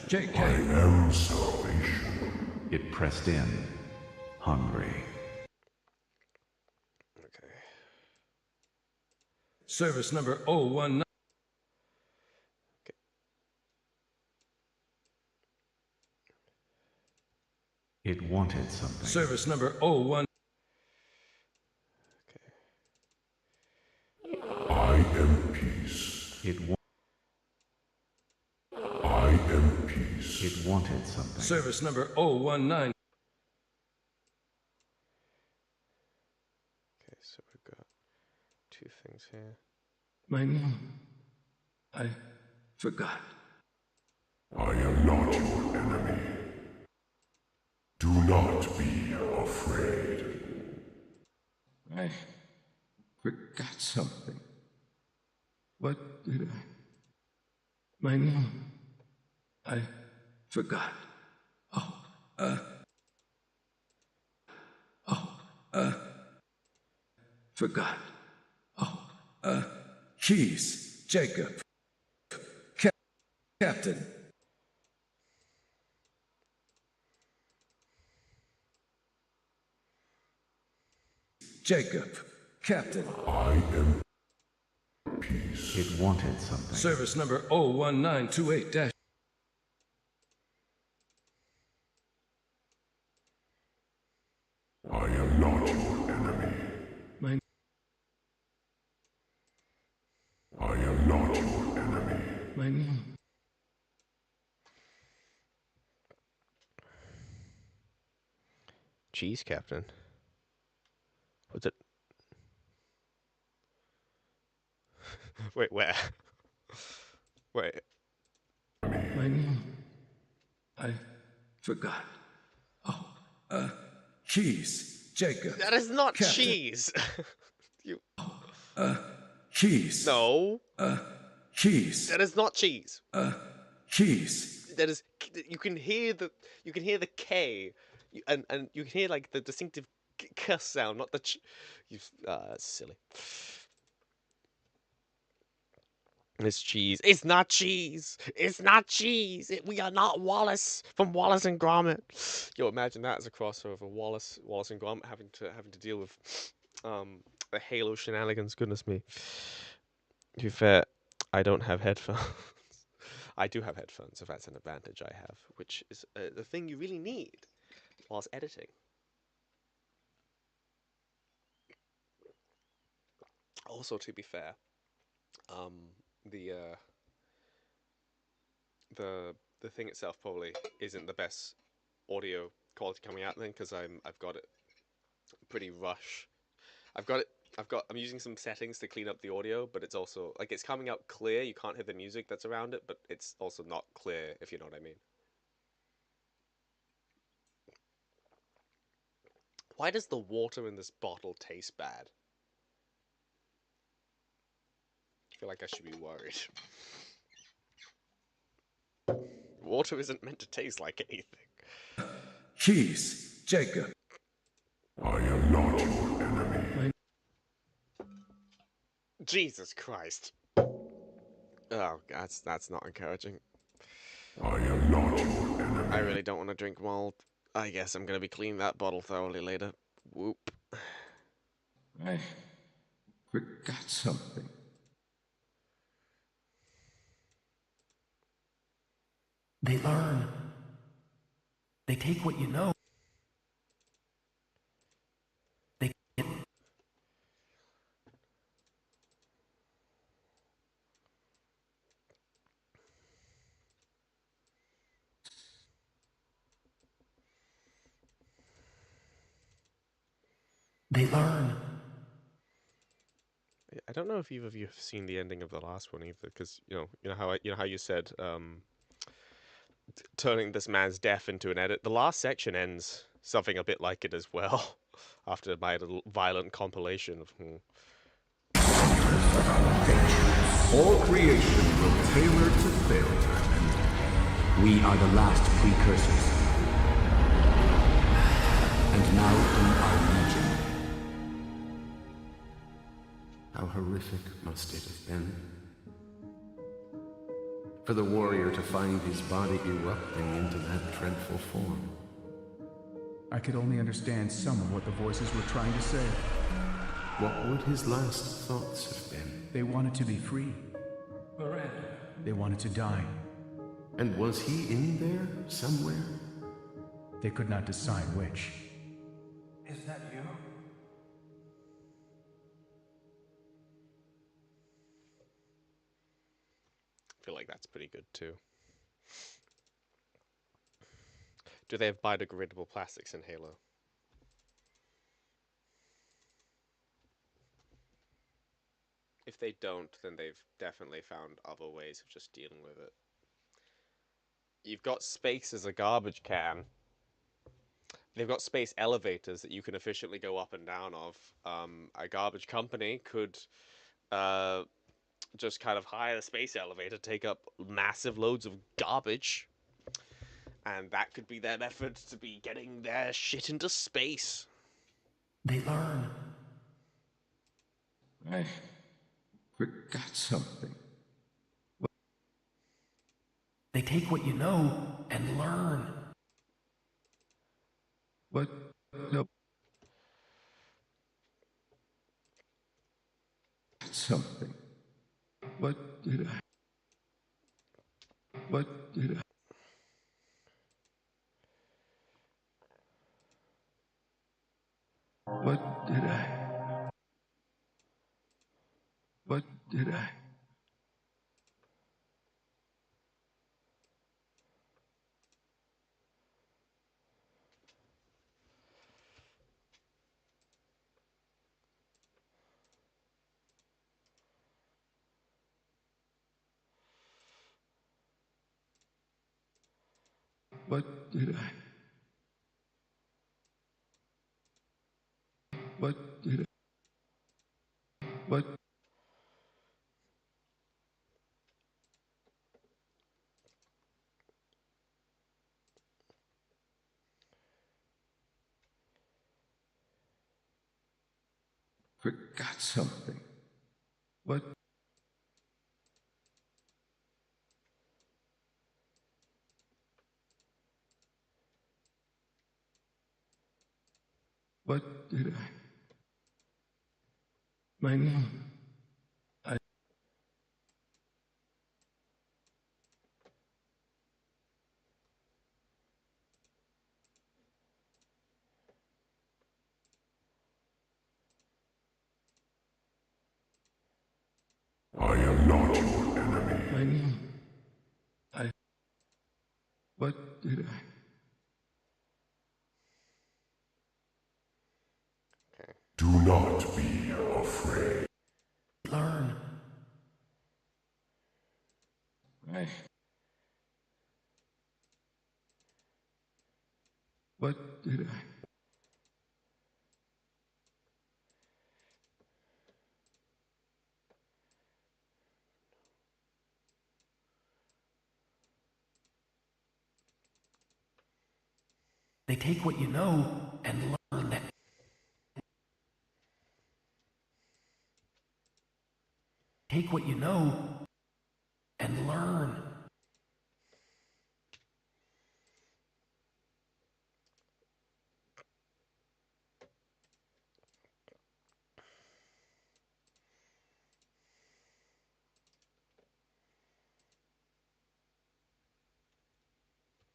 JK. I am salvation. It pressed in. Hungry. Okay. Service number 019. It wanted something. Service number 01. I am peace. I am peace. It wanted something. Service number 019. Okay, so we've got two things here. My name. I forgot. I am not your enemy. Do not be afraid. I forgot something. What did I? My name. I forgot. Forgot. Keys, Jacob. Captain. Jacob, Captain. I am peace. It wanted something. Service number 01928-. I am not your enemy. My I am not your enemy. My name. Cheese Captain. What's it? Wait, where? Wait. My name. I forgot. Keys, Jacob. That is not Captain. cheese. You. Keys. No. Keys. That is not cheese. Keys. That is. You can hear the K, and you can hear like the distinctive k sound, not the ch. You. That's silly. It's cheese. It's not cheese. It's not cheese. We are not Wallace from Wallace and Gromit. Yo, imagine that as a crossover. Wallace and Gromit having to deal with the Halo shenanigans. Goodness me. To be fair, I don't have headphones. I do have headphones, if that's an advantage I have, which is the thing you really need whilst editing. Also, to be fair, um, the uh, the thing itself probably isn't the best audio quality coming out then because I've got it pretty rush. I've got it. I'm using some settings to clean up the audio, but it's also like it's coming out clear. You can't hear the music that's around it, but it's also not clear if you know what I mean. Why does the water in this bottle taste bad? I feel like I should be worried. Water isn't meant to taste like anything. Keys, Jacob. I am not your enemy. Jesus Christ. Oh, that's not encouraging. I am not your enemy. I really don't want to drink malt. I guess I'm going to be cleaning that bottle thoroughly later. Whoop. I forgot something. They learn. They take what you know. They get. They learn. I don't know if either of you have seen the ending of the last one either, because you know how you said turning this man's death into an edit. The last section ends something a bit like it as well, after my little violent compilation of. All creation will tailor to failure. We are the last precursors. And now we are legion. How horrific must it have been for the warrior to find his body erupting into that dreadful form. I could only understand some of what the voices were trying to say. What would his last thoughts have been? They wanted to be free. Miranda. They wanted to die. And was he in there somewhere? They could not decide which. Is that you? I feel like that's pretty good too. Do they have biodegradable plastics in Halo? If they don't, then they've definitely found other ways of just dealing with it. You've got space as a garbage can. They've got space elevators that you can efficiently go up and down of. A garbage company could just kind of hire a space elevator, take up massive loads of garbage, and that could be their method to be getting their shit into space. They learn. I forgot something. They take what you know and learn. What? No. Something. What did I? What did I? What did I? What did I? What did I? What did I? What? Forgot something. What? What did I? My name. I am not your enemy. My name. What did I? Okay. Do not be afraid. Learn. Right. What did I? They take what you know and learn that. Take what you know and learn.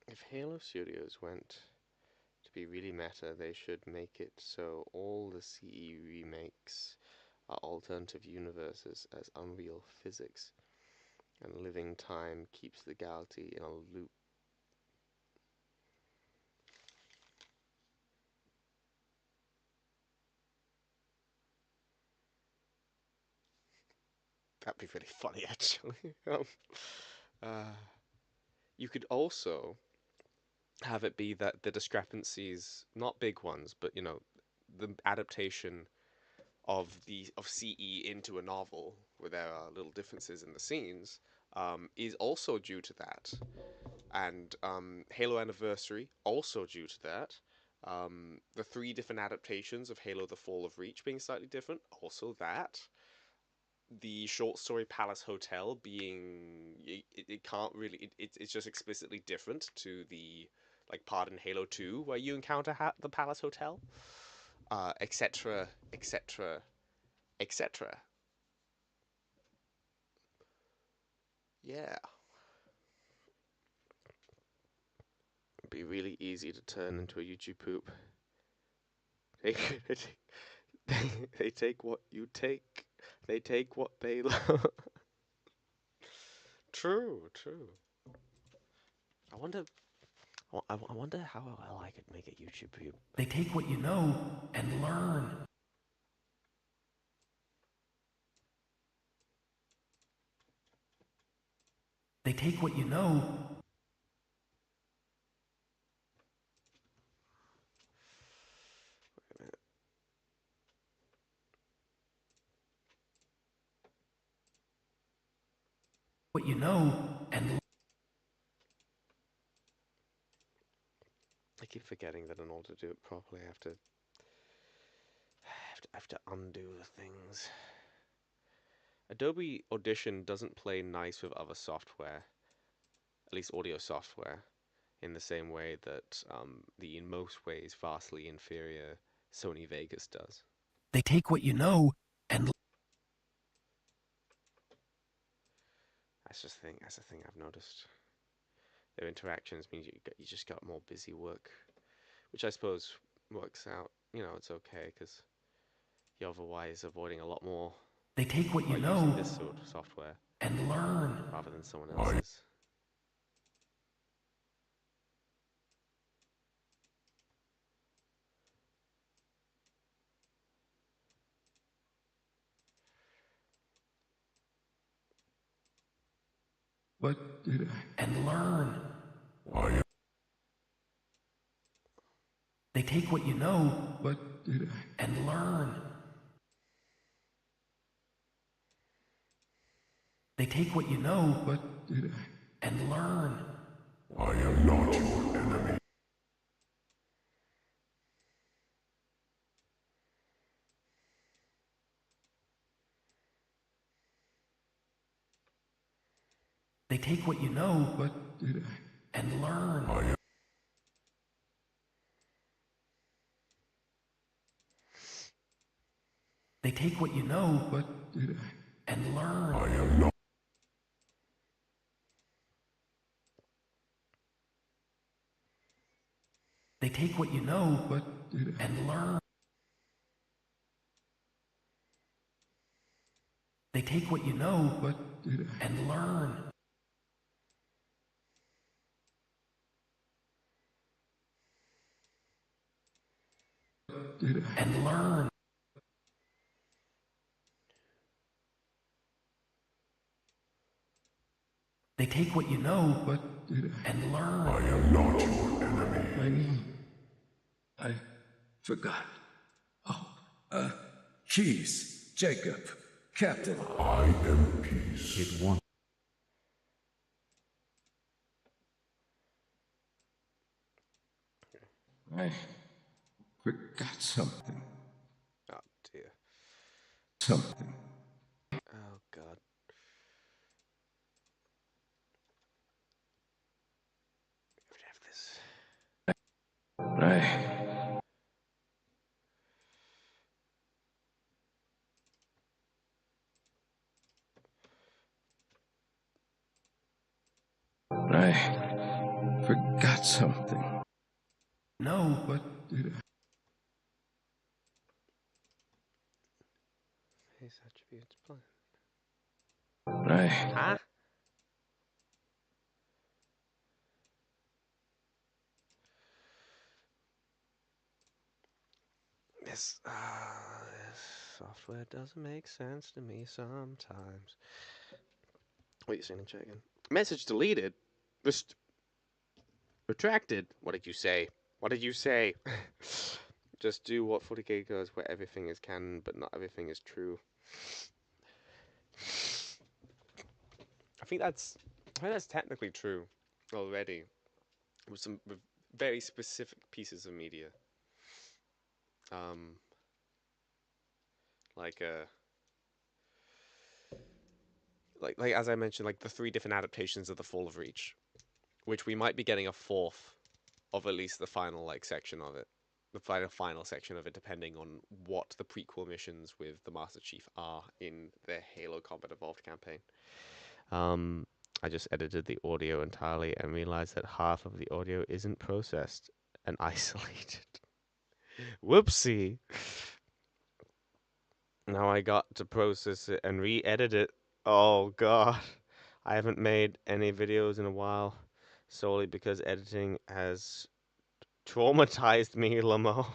If Halo Studios went to be really meta, they should make it so all the CE remakes are alternative universes as Unreal physics, and living time keeps the galaxy in a loop. That'd be really funny, actually. You could also have it be that the discrepancies, not big ones, but you know, the adaptation of CE into a novel, where there are little differences in the scenes, is also due to that, and Halo Anniversary also due to that. The 3 different adaptations of Halo: The Fall of Reach being slightly different, also that. The short story Palace Hotel being it can't really it's just explicitly different to the like part in Halo 2 where you encounter the Palace Hotel, etc, etc, etc. Yeah, it'd be really easy to turn into a YouTube poop. They take what you take. They take what they love. True. I wonder how I could make a YouTube poop. They take what you know and learn. They take what you know. What you know and I keep forgetting that in order to do it properly, I have to undo the things. Adobe Audition doesn't play nice with other software, at least audio software, in the same way that the in most ways vastly inferior Sony Vegas does. They take what you know and That's the thing I've noticed. Their interactions means you just got more busy work, which I suppose works out. You know, it's okay because you're otherwise avoiding a lot more. They take what you by know using this sort of software and learn rather than someone else's. What did I? And learn. They take what you know. What did I? And learn. They take what you know. What did I? And learn. I am not your enemy. They take what you know. What did I? And learn. They take what you know What did and learn. I am not. They take what you know What did and learn. They take what you know What did and learn. did And learn. They take what you know What did and learn. I am not your enemy. I know. I forgot. Oh, Keys, Jacob, Captain. I am peace. It won't. I forgot something. Oh dear. Something. Oh god. We have this. I forgot something. No. What did His attributes plan. I Huh? This software doesn't make sense to me sometimes. What are you saying in chat again? Message deleted. Retracted. What did you say? What did you say? Just do what 40k goes, where everything is canon, but not everything is true. I think that's technically true already. With very specific pieces of media. Like as I mentioned, like the 3 different adaptations of the Fall of Reach, which we might be getting a 4th of at least the final section of it, the final section of it, depending on what the prequel missions with the Master Chief are in the Halo Combat Evolved campaign. I just edited the audio entirely and realized that half of the audio isn't processed and isolated. Whoopsie! Now I got to process it and re-edit it. Oh god. I haven't made any videos in a while, solely because editing has traumatized me, Lamo.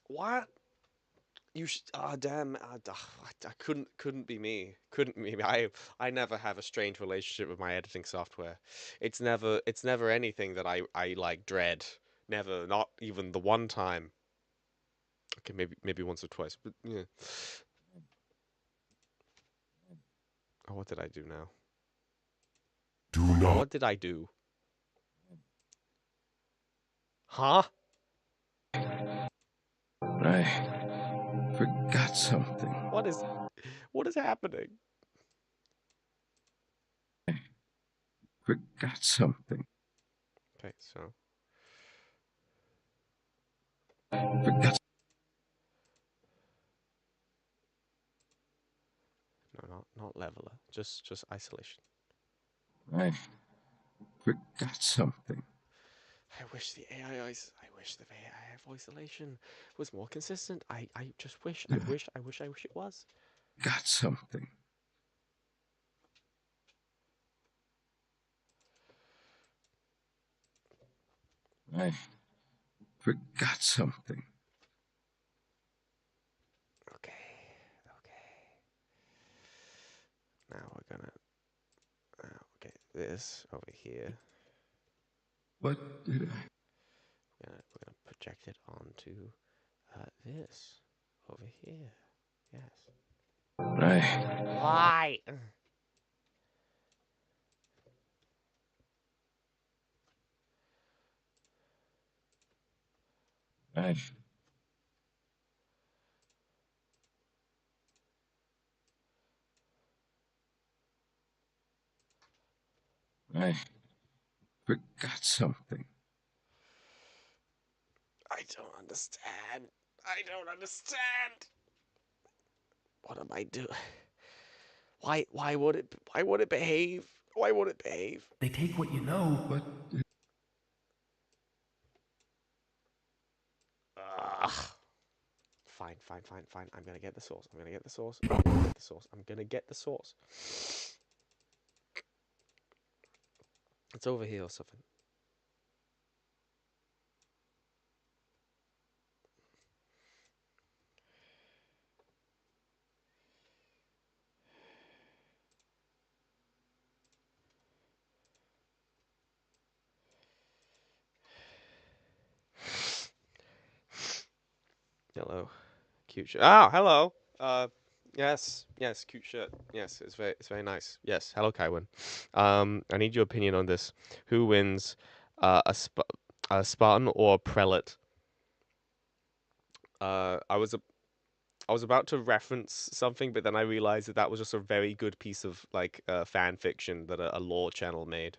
What? Damn! I couldn't be me. Couldn't be me. I never have a strange relationship with my editing software. It's never anything that I like dread. Never. Not even the one time. Okay, maybe once or twice, but yeah. Oh, what did I do now? Do not. What did I do? Huh? I forgot something. What is happening? Forgot something. Okay, so Forgot. no, not leveler. Just isolation. I forgot something. I wish the AI voiceolation was more consistent. I just wish. I wish it was. Got something. I forgot something. Okay. Now we're gonna okay, this over here. What did We're gonna project it onto this over here. Yes. Why? I forgot something. I don't understand. I don't understand. What am I doing? Why would it behave? Why would it behave? They take what you know, but Ugh. Fine. I'm gonna get the source. I'm gonna get the source. I'm gonna get the source. I'm gonna get the source. It's over here or something. Hello, cute shirt. Ah, hello. Yes, cute shirt. Yes, it's very nice. Yes, hello, Kaiwen. I need your opinion on this. Who wins, a Spartan or a prelate? I was about to reference something, but then I realized that that was just a very good piece of like fan fiction that a lore channel made,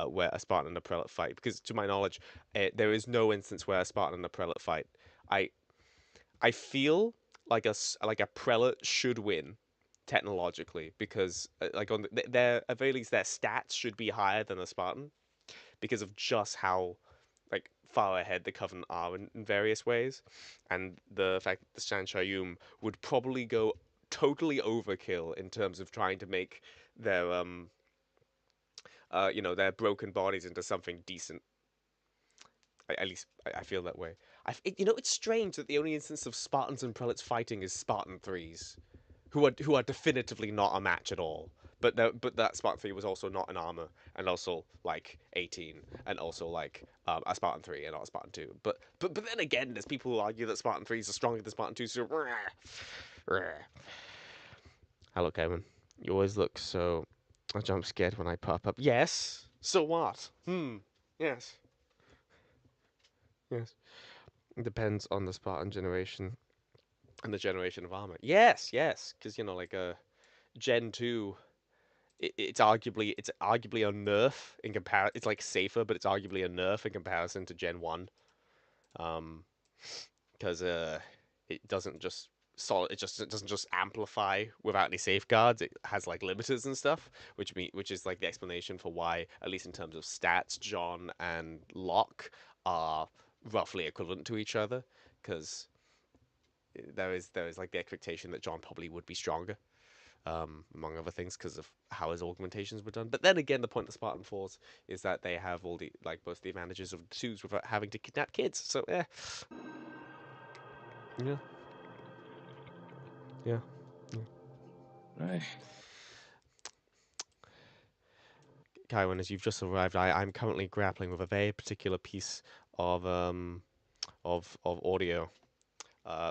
where a Spartan and a prelate fight. Because to my knowledge, there is no instance where a Spartan and a prelate fight. I I feel like like a prelate should win technologically because like on their at very least their stats should be higher than a Spartan because of just how like far ahead the Covenant are in various ways, and the fact that the Sanshayum would probably go totally overkill in terms of trying to make their their broken bodies into something decent. At least I feel that way. It's strange that the only instance of Spartans and prelates fighting is Spartan threes, who are definitively not a match at all. But that Spartan 3 was also not in armor, and also like 18, and also like a Spartan 3 and not a Spartan 2. But then again, there's people who argue that Spartan 3s are stronger than Spartan 2s. So hello, Kevin. You always look so jump scared when I pop up. Yes. So what? Yes. Yes. It depends on the Spartan generation and the generation of armor. Yes, because like Gen 2, it's arguably a nerf in compare. It's like safer, but it's arguably a nerf in comparison to Gen 1. Because it doesn't just it doesn't just amplify without any safeguards. It has like limiters and stuff, which is like the explanation for why, at least in terms of stats, John and Locke are roughly equivalent to each other. Because there is like the expectation that John probably would be stronger, among other things, because of how his augmentations were done. But then again, the point of Spartan Force is that they have all the like both the advantages of the twos without having to kidnap kids. So yeah. Right. Kaiwan, as you've just arrived, I'm currently grappling with a very particular piece of audio,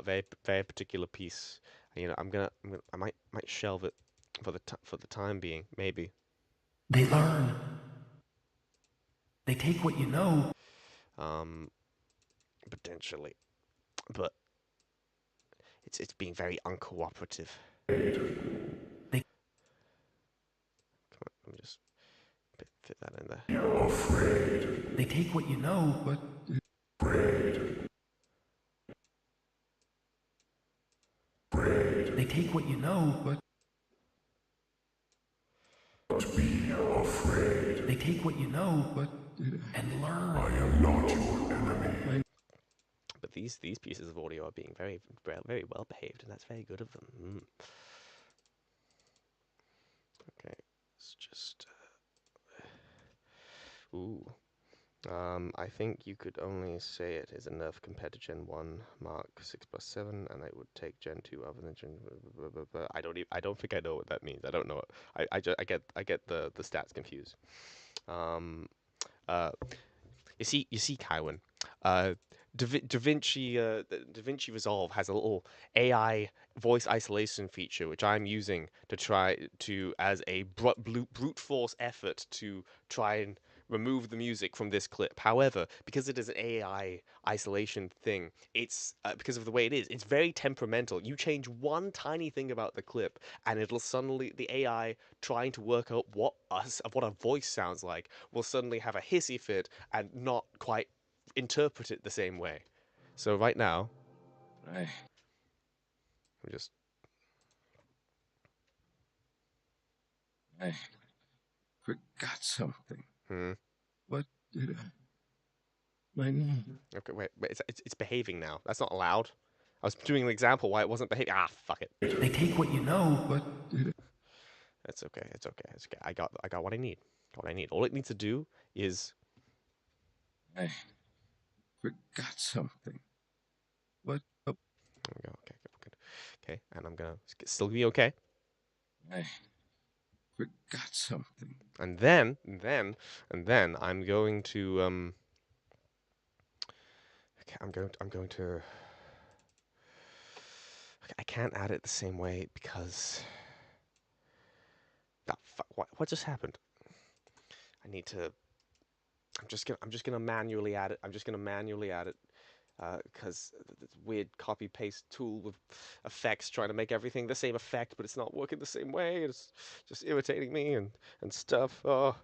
very particular piece. I might shelve it for the time being, maybe. they learn. They take what you know. Potentially, but it's being very uncooperative. They Come on, let me just fit that in there. You're afraid. they take what you know, but Afraid. they take what you know, but Be afraid. they take what you know, but and learn. I am not your enemy. But these pieces of audio are being very well behaved, and that's very good of them. Okay, let's just. Ooh. I think you could only say it is a nerf compared to Gen 1 Mark 6+7, and it would take Gen 2 other than Gen. I don't think I know what that means. I don't know. I get the stats confused. You see, Kaiwan. DaVinci Resolve has a little AI voice isolation feature, which I'm using to try to as a brute force effort to try and remove the music from this clip. However, because it is an AI isolation thing, it's because of the way it is, it's very temperamental. You change one tiny thing about the clip, and it'll suddenly the AI trying to work out what a voice sounds like will suddenly have a hissy fit and not quite interpret it the same way. So right now, I just. I forgot something. Hmm. What did I? My name. Okay, wait. It's behaving now. That's not allowed. I was doing an example why it wasn't behaving. Ah, fuck it. They take what you know. What did I? It's okay. It's okay. It's okay. I got what I need. Got what I need. All it needs to do is. I forgot something. What? Oh, There we go. Okay, good. Okay, and I'm gonna still be okay. I forgot something. And then I'm going to okay, I'm going to okay, I can't add it the same way because that what just happened? I need to I'm just gonna manually add it. I'm just gonna manually add it because this weird copy paste tool with effects trying to make everything the same effect, but it's not working the same way. It's just irritating me and stuff. Oh,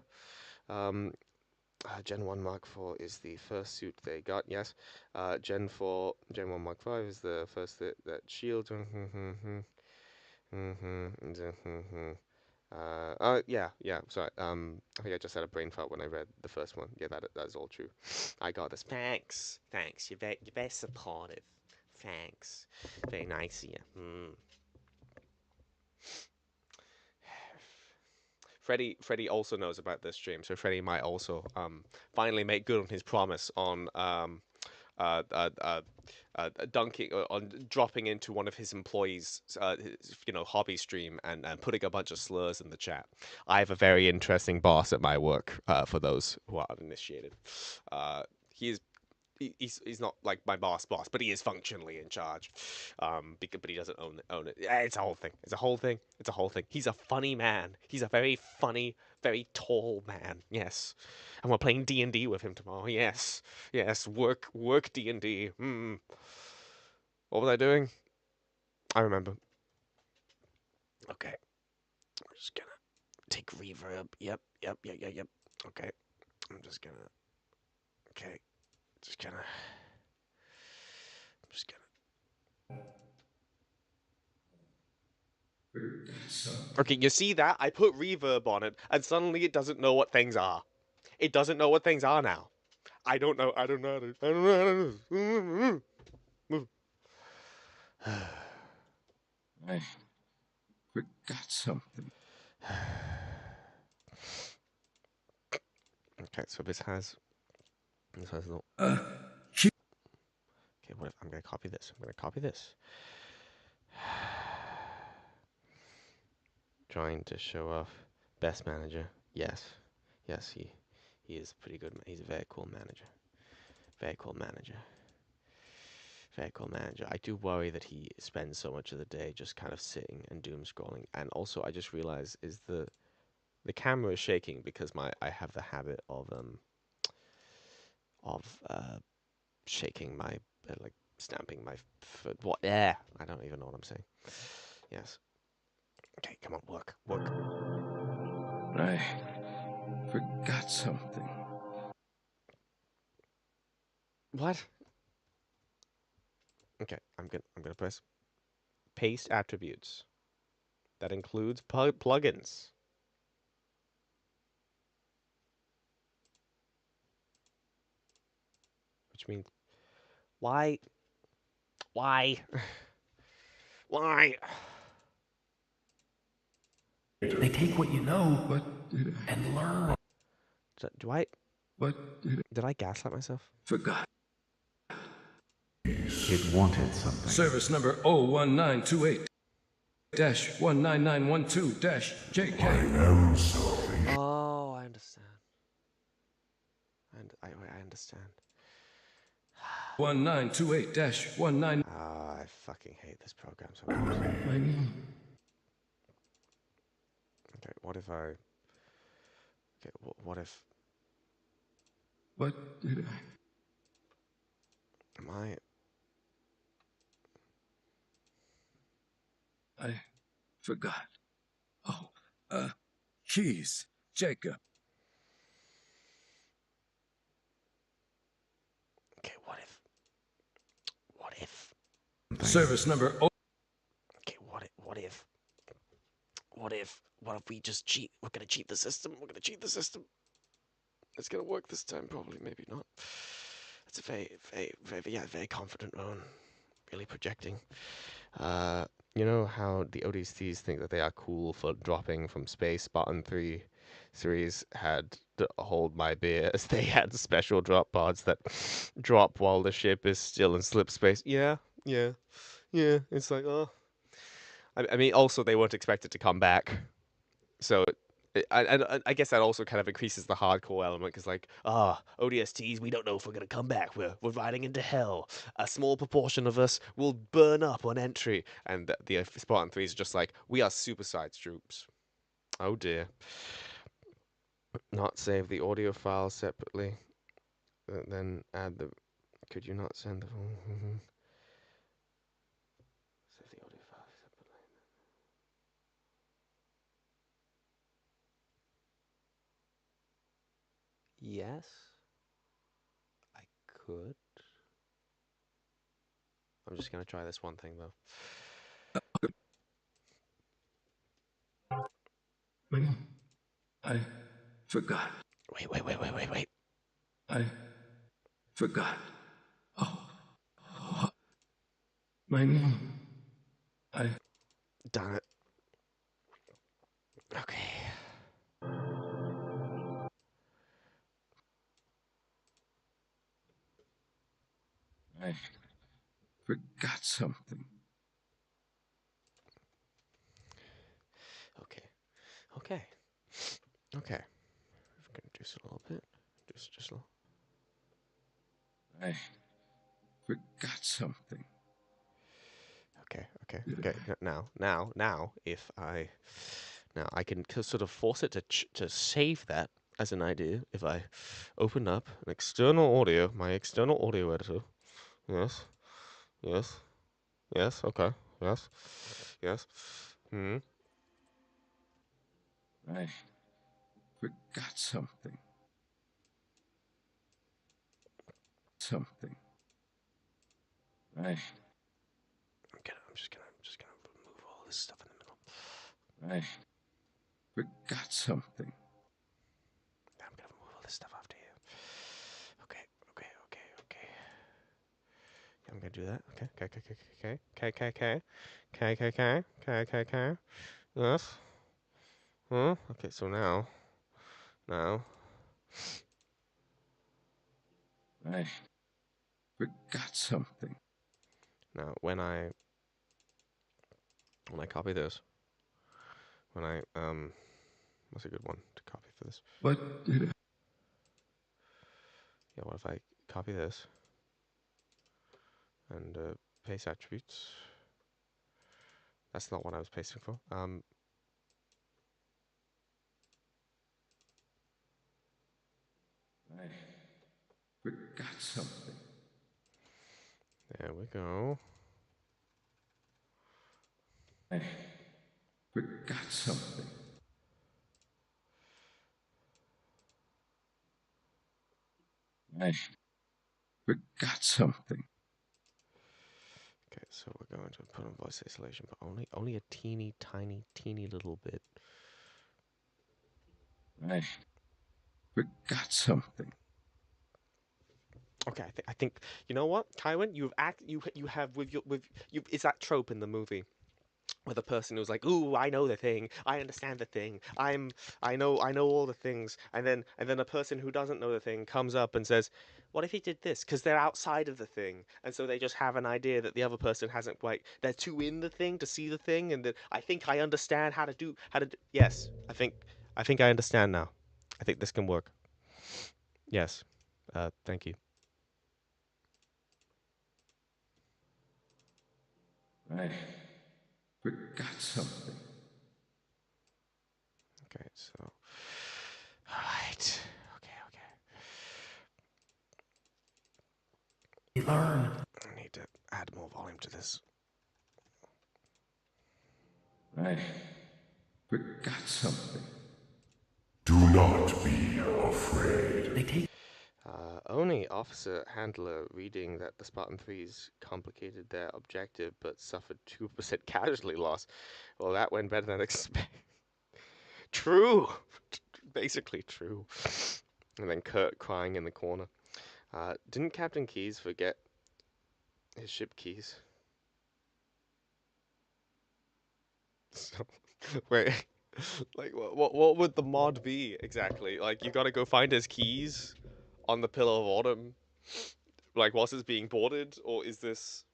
Gen 1 Mark IV is the first suit they got, yes. Gen 1 Mark V is the first that shield. Yeah, sorry. I think I just had a brain fart when I read the first one. Yeah, that is all true. I got this. Thanks. You're very supportive. Thanks. Very nice of you. Freddie also knows about this stream, so Freddie might also finally make good on his promise on dunking on dropping into one of his employees' hobby stream and putting a bunch of slurs in the chat. I have a very interesting boss at my work. For those who are uninitiated, he's not like my boss, but he is functionally in charge. But he doesn't own it. It's a whole thing. It's a whole thing. He's a funny man. He's a very funny, very tall man. Yes, and we're playing D&D with him tomorrow. Yes. Work D&D. What was I doing? I remember. Okay, we're just gonna take reverb. Yep. Okay, I'm just gonna. Okay, just gonna. Okay, you see that? I put reverb on it, and suddenly it doesn't know what things are. It doesn't know what things are now. I don't know how to move. I forgot something. Okay, so this has no. Okay, what if I'm gonna copy this? Trying to show off best manager. Yes, he is pretty good. He's a very cool manager. I do worry that he spends so much of the day just kind of sitting and doom scrolling. And also, I just realized is the camera is shaking because I have the habit of shaking my like stamping my foot. What? Yeah, I don't even know what I'm saying. Yes. Okay, come on, work. I forgot something. What? Okay, I'm gonna press paste attributes. That includes plugins. Which means why? Why? They take what you know. What did I? And learn. What Did I gaslight myself? Forgot. It wanted something. Service number 01928-19912-JK. I am sorry. Oh, I understand. I understand. 1928-19. Ah, I fucking hate this program so much. Okay, what if I... Okay, what if... What did Am I... I forgot. Oh, keys, Jacob. Okay, what if... service number. Okay, what if we just cheat? We're gonna cheat the system. We're gonna cheat the system. It's gonna work this time, probably, maybe not. It's a very confident Rowan. Really projecting. You know how the ODSTs think that they are cool for dropping from space? Spartan 3 series had to hold my beer as they had special drop pods that drop while the ship is still in slip space. Yeah. It's like, oh. I mean, also, they weren't expected to come back. So, I guess that also kind of increases the hardcore element, because, like, ODSTs, we don't know if we're going to come back. We're riding into hell. A small proportion of us will burn up on entry. And the Spartan 3s are just like, we are supersized troops. Oh, dear. Not save the audio file separately. Then add the... Could you not send the... Save the audio file separately. Yes, I could. I'm just gonna try this one thing though. I forgot. Wait. I forgot. Oh. My name. Darn it. Okay. I forgot something. Okay. We're gonna do this a little bit. Just a little. I forgot something. Okay. Now, if I can sort of force it to save that as an idea. If I open up an external audio, my external audio editor. Yes. Okay. Yes. I forgot something. I'm just gonna remove all this stuff in the middle. I forgot something. I'm gonna remove all this stuff after you. Okay. I'm gonna do that. Okay. Yes. Okay, so now. I forgot something. Now, when I copy this, what's a good one to copy for this? What did I... Yeah, what if I copy this and paste attributes? That's not what I was pasting for. I forgot something. There we go. I forgot something. I forgot something. Okay, so we're going to put on voice isolation, but only a teeny little bit. I forgot something. Okay, I think you know what, Tywin, you have it's that trope in the movie where the person who's like, "Ooh, I know the thing, I understand the thing, I know all the things," and then a person who doesn't know the thing comes up and says, "What if he did this?" Because they're outside of the thing, and so they just have an idea that the other person hasn't quite. They're too in the thing to see the thing, and that I think I understand how to do. Yes, I think I understand now. I think this can work. Yes, thank you. I forgot something. Okay, so... Alright. Okay. Learn. I need to add more volume to this. I forgot something. Do not be afraid. Only Officer Handler reading that the Spartan 3s complicated their objective but suffered 2% casualty loss. Well, that went better than expected. True! Basically true. And then Kurt crying in the corner. Didn't Captain Keyes forget his ship keys? So, wait, like what would the mod be exactly? Like you gotta go find his keys on the Pillar of Autumn, like whilst it's being boarded, or is this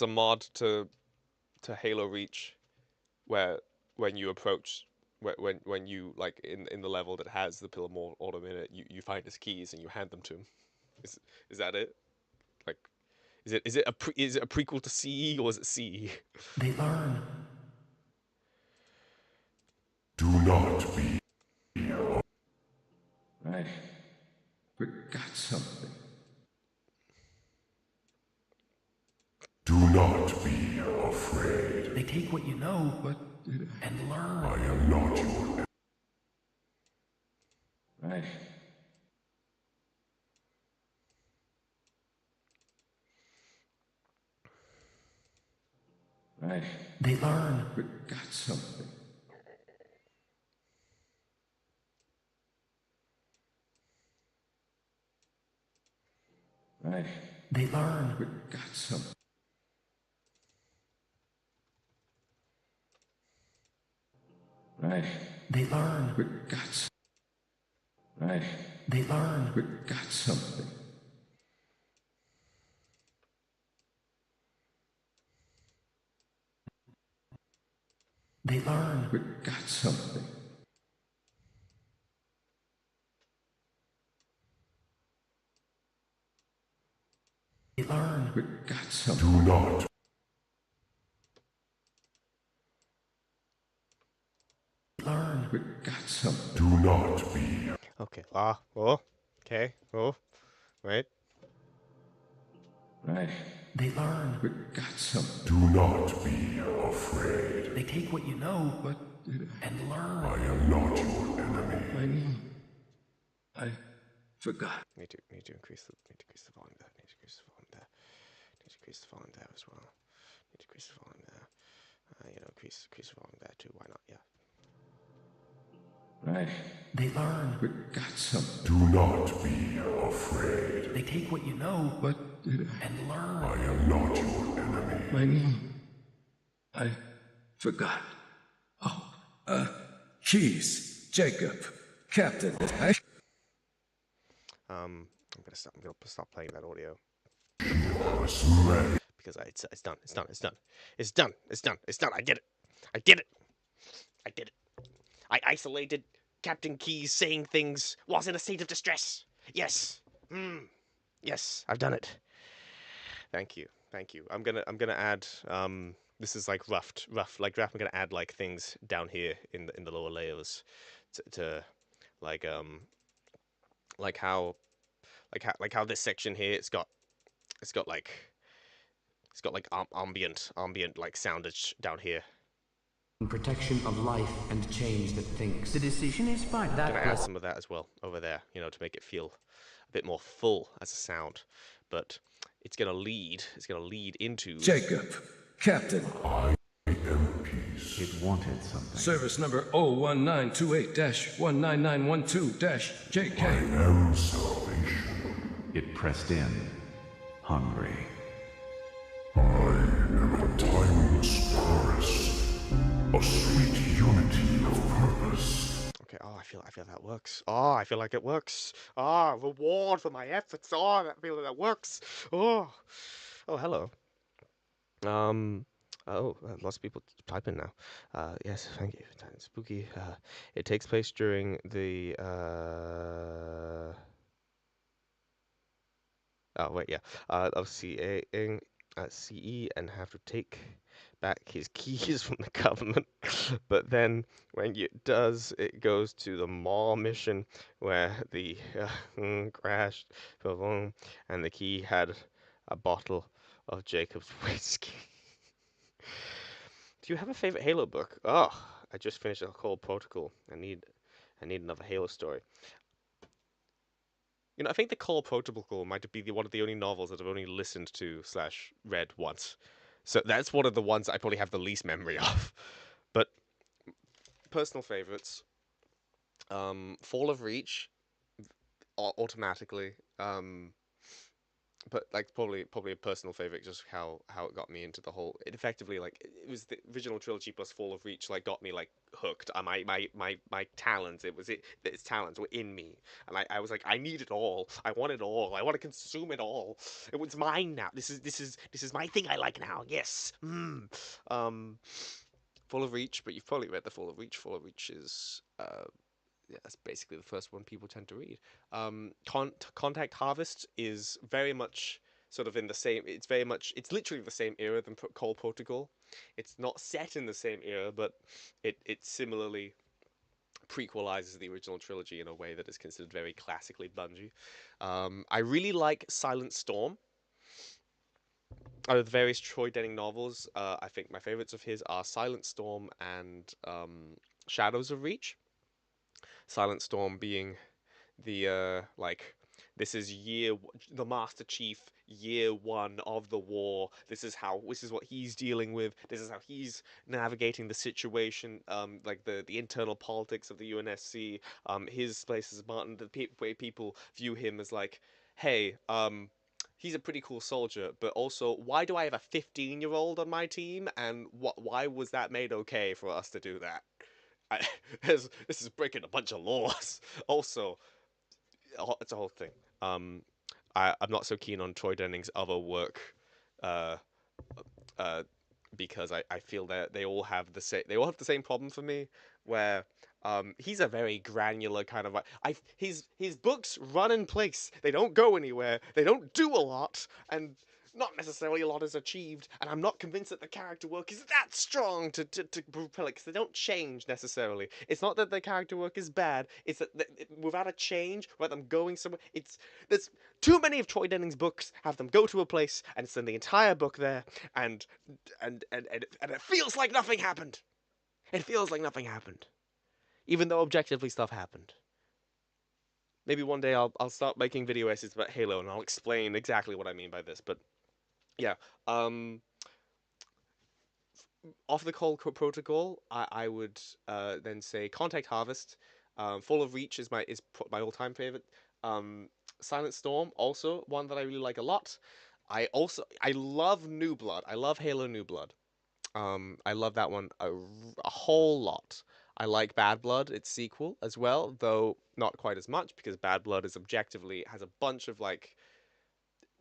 a mod to Halo Reach, where when you approach, when you like in the level that has the Pillar of Autumn in it, you find his keys and you hand them to him. Is that it? Like, is it a prequel to CE or is it CE? They learn. Do not be. I forgot something. Do not be afraid. They take what you know and learn. I am not your. Right. Right. They learn. Forgot something. Right. They learn. Forgot something. Right. They learn. Forgot something. Right. They learn. Forgot something. They learn. Forgot something. They learn. Forgot something. Do not. Learn. Forgot something. Do not be. Okay. Okay. Oh. Right. Right. They learn. Forgot something. Do not be afraid. They take what you know and learn. I am not your enemy. I know. I forgot. Need to increase the volume there. Need to increase the volume there. Need to increase the volume there as well. Need to increase the volume there. Increase the volume there too. Why not? Yeah. Right. They learn. Forgot something. Do not be afraid. They take what you know and learn. I am not your enemy. I know. I forgot. Oh, Keys, Jacob, Captain. I'm gonna stop playing that audio. Yes, Because it's done. It's done. I did it. I isolated Captain Keyes saying things whilst in a state of distress. Yes. Yes, I've done it. Thank you. I'm gonna add this is like rough like draft. I'm gonna add like things down here in the lower layers to like how this section here it's got like ambient like soundage down here. Protection of life and change that thinks. The decision is final. I'm gonna add some of that as well over there, to make it feel a bit more full as a sound. But it's gonna lead into Jacob, Captain. I am peace. It wanted something. Service number 01928-19912-JK. I am salvation. It pressed in, hungry. I am a timeless chorus. A sweet unity of purpose. Okay, I feel that works. I feel like it works. Reward for my efforts. I feel that works. Hello. Lots of people typing now. Yes, thank you. Spooky. It takes place during the of CE and have to take back his keys from the government. But then when it does, it goes to the mall mission where the crashed and the key had a bottle of Jacob's whiskey. Do you have a favorite Halo book? I just finished a whole protocol. I need another Halo story. You know, I think the Call Protocol might be one of the only novels that I've only listened to slash read once. So that's one of the ones I probably have the least memory of. But personal favorites, Fall of Reach, automatically. But like probably a personal favorite, just how it got me into the whole. It effectively like it was the original trilogy plus Fall of Reach like got me like hooked. My talents, its talents were in me, and I was like I need it all. I want it all. I want to consume it all. It was mine now. This is my thing. I like now. Yes. Fall of Reach, but you've probably read the Fall of Reach. Fall of Reach is yeah, that's basically the first one people tend to read. Contact Harvest is very much sort of in the same. It's very much. It's literally the same era than Call Protocol. It's not set in the same era, but it similarly prequelizes the original trilogy in a way that is considered very classically Bungie. I really like Silent Storm. Out of the various Troy Denning novels, I think my favorites of his are Silent Storm and Shadows of Reach. Silent Storm being the like this is the Master Chief year one of the war. This is what he's dealing with. This is how he's navigating the situation. Like the internal politics of the UNSC. His place as Martin. The way people view him as like, hey, he's a pretty cool soldier, but also why do I have a 15-year-old on my team, and why was that made okay for us to do that? I, this is breaking a bunch of laws. Also, it's a whole thing. I'm not so keen on Troy Denning's other work, uh, uh, because I feel that they all have the same problem for me, where he's a very granular kind of like his books run in place. They don't go anywhere. They don't do a lot, and not necessarily a lot is achieved, and I'm not convinced that the character work is that strong to propel it, because they don't change necessarily. It's not that the character work is bad, it's that without a change, without them going somewhere, there's too many of Troy Denning's books have them go to a place and spend the entire book there, and it feels like nothing happened. It feels like nothing happened, even though objectively stuff happened. Maybe one day I'll start making video essays about Halo and I'll explain exactly what I mean by this, but yeah. Off the Call Protocol, I would then say Contact Harvest. Fall of Reach is my all time favorite. Silent Storm, also one that I really like a lot. I love New Blood. I love Halo New Blood. I love that one a whole lot. I like Bad Blood, its sequel as well, though not quite as much, because Bad Blood is objectively has a bunch of like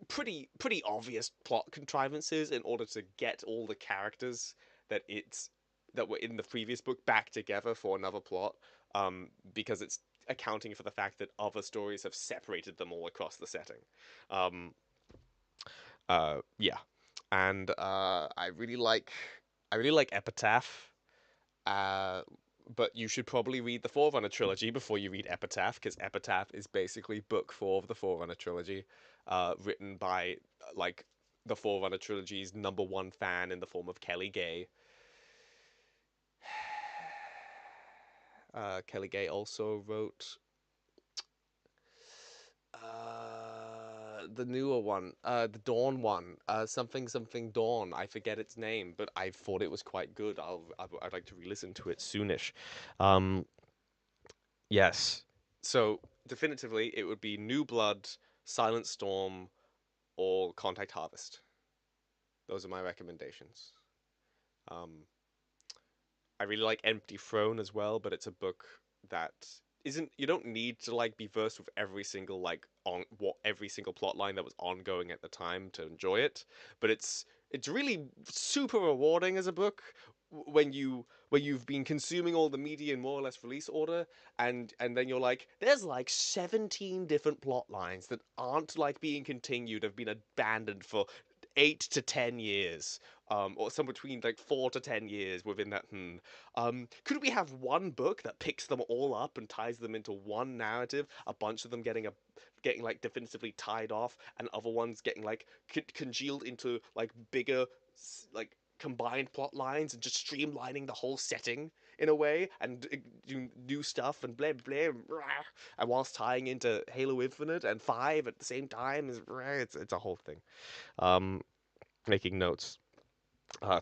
pretty obvious plot contrivances in order to get all the characters that were in the previous book back together for another plot, because it's accounting for the fact that other stories have separated them all across the setting. Yeah, and I really like Epitaph. But you should probably read the Forerunner trilogy before you read Epitaph, because Epitaph is basically book 4 of the Forerunner trilogy, written by like the Forerunner trilogy's #1 fan in the form of Kelly Gay. Kelly Gay also wrote the newer one, the Dawn one, something Dawn. I forget its name, but I thought it was quite good. I'd like to re-listen to it soonish. Yes. So definitively, it would be New Blood, Silent Storm, or Contact Harvest. Those are my recommendations. Um, I really like Empty Throne as well, but it's a book that isn't. You don't need to like be versed with every single every single plot line that was ongoing at the time to enjoy it. But it's really super rewarding as a book when you've been consuming all the media in more or less release order, and then you're like, there's like 17 different plot lines that aren't like being continued, have been abandoned for 8 to 10 years, or some between like 4 to 10 years within that. Could we have one book that picks them all up and ties them into one narrative? A bunch of them getting like definitively tied off, and other ones getting like congealed into like bigger like combined plot lines and just streamlining the whole setting in a way, and do new stuff and blah blah, and whilst tying into Halo Infinite and 5 at the same time is it's a whole thing. Making notes. God,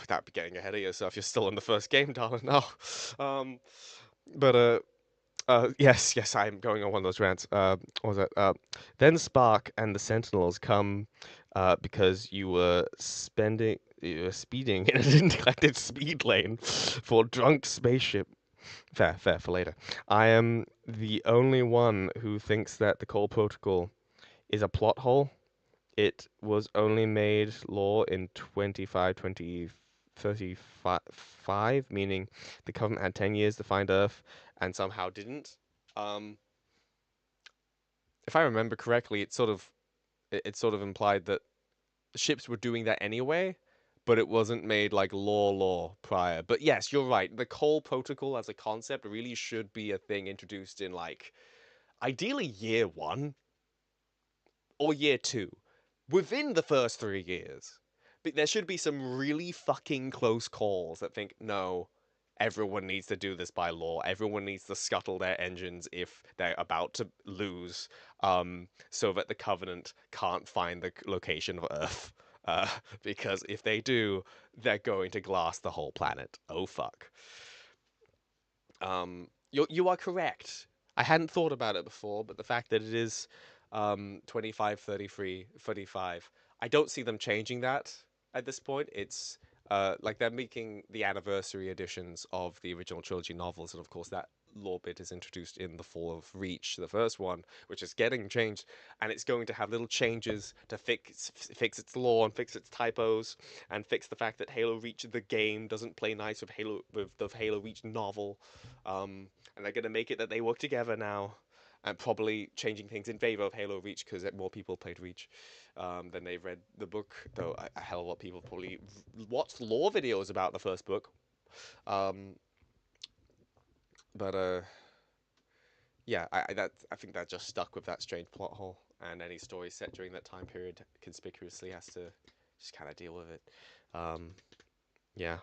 that'd be getting ahead of yourself. You're still in the first game, darling. No. But yes, I'm going on one of those rants. What was that? Then Spark and the Sentinels come because you were speeding in a neglected speed lane for drunk spaceship. Fair for later. I am the only one who thinks that the Cole Protocol is a plot hole. It was only made law in 2035, meaning the Covenant had 10 years to find Earth and somehow didn't. If I remember correctly, it sort of implied that the ships were doing that anyway, but it wasn't made like law prior. But yes, you're right. The Cole Protocol as a concept really should be a thing introduced in like ideally year 1 or year 2. Within the first 3 years. But there should be some really fucking close calls that think, no, everyone needs to do this by law. Everyone needs to scuttle their engines if they're about to lose, so that the Covenant can't find the location of Earth. Because if they do, they're going to glass the whole planet. Oh, fuck. You are correct. I hadn't thought about it before, but the fact that it is 25, 33, 35, I don't see them changing that at this point. It's like they're making the anniversary editions of the original trilogy novels, and of course that lore bit is introduced in the Fall of Reach, the first one, which is getting changed, and it's going to have little changes to fix its lore and fix its typos and fix the fact that Halo Reach the game doesn't play nice with the Halo Reach novel, and they're going to make it that they work together now, and probably changing things in favor of Halo Reach because more people played Reach than they've read the book, though a hell of a lot of people probably watched lore videos about the first book. Yeah, I think that just stuck with that strange plot hole, and any story set during that time period conspicuously has to just kind of deal with it. Yeah.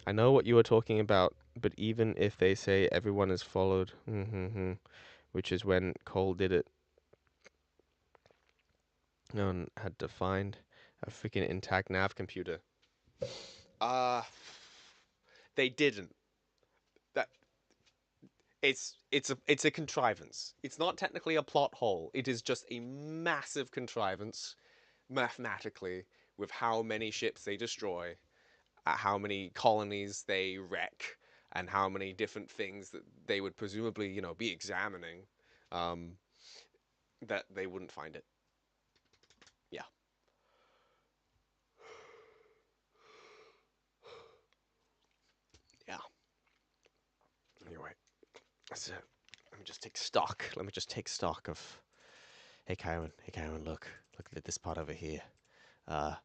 I know what you were talking about, but even if they say everyone is followed, which is when Cole did it, no one had to find a freaking intact nav computer. They didn't. That it's a contrivance. It's not technically a plot hole. It is just a massive contrivance, mathematically, with how many ships they destroy, how many colonies they wreck, and how many different things that they would presumably, be examining, that they wouldn't find it. Yeah. Yeah. Anyway, so let me just take stock. Of. Hey, Kyron, look at this part over here. A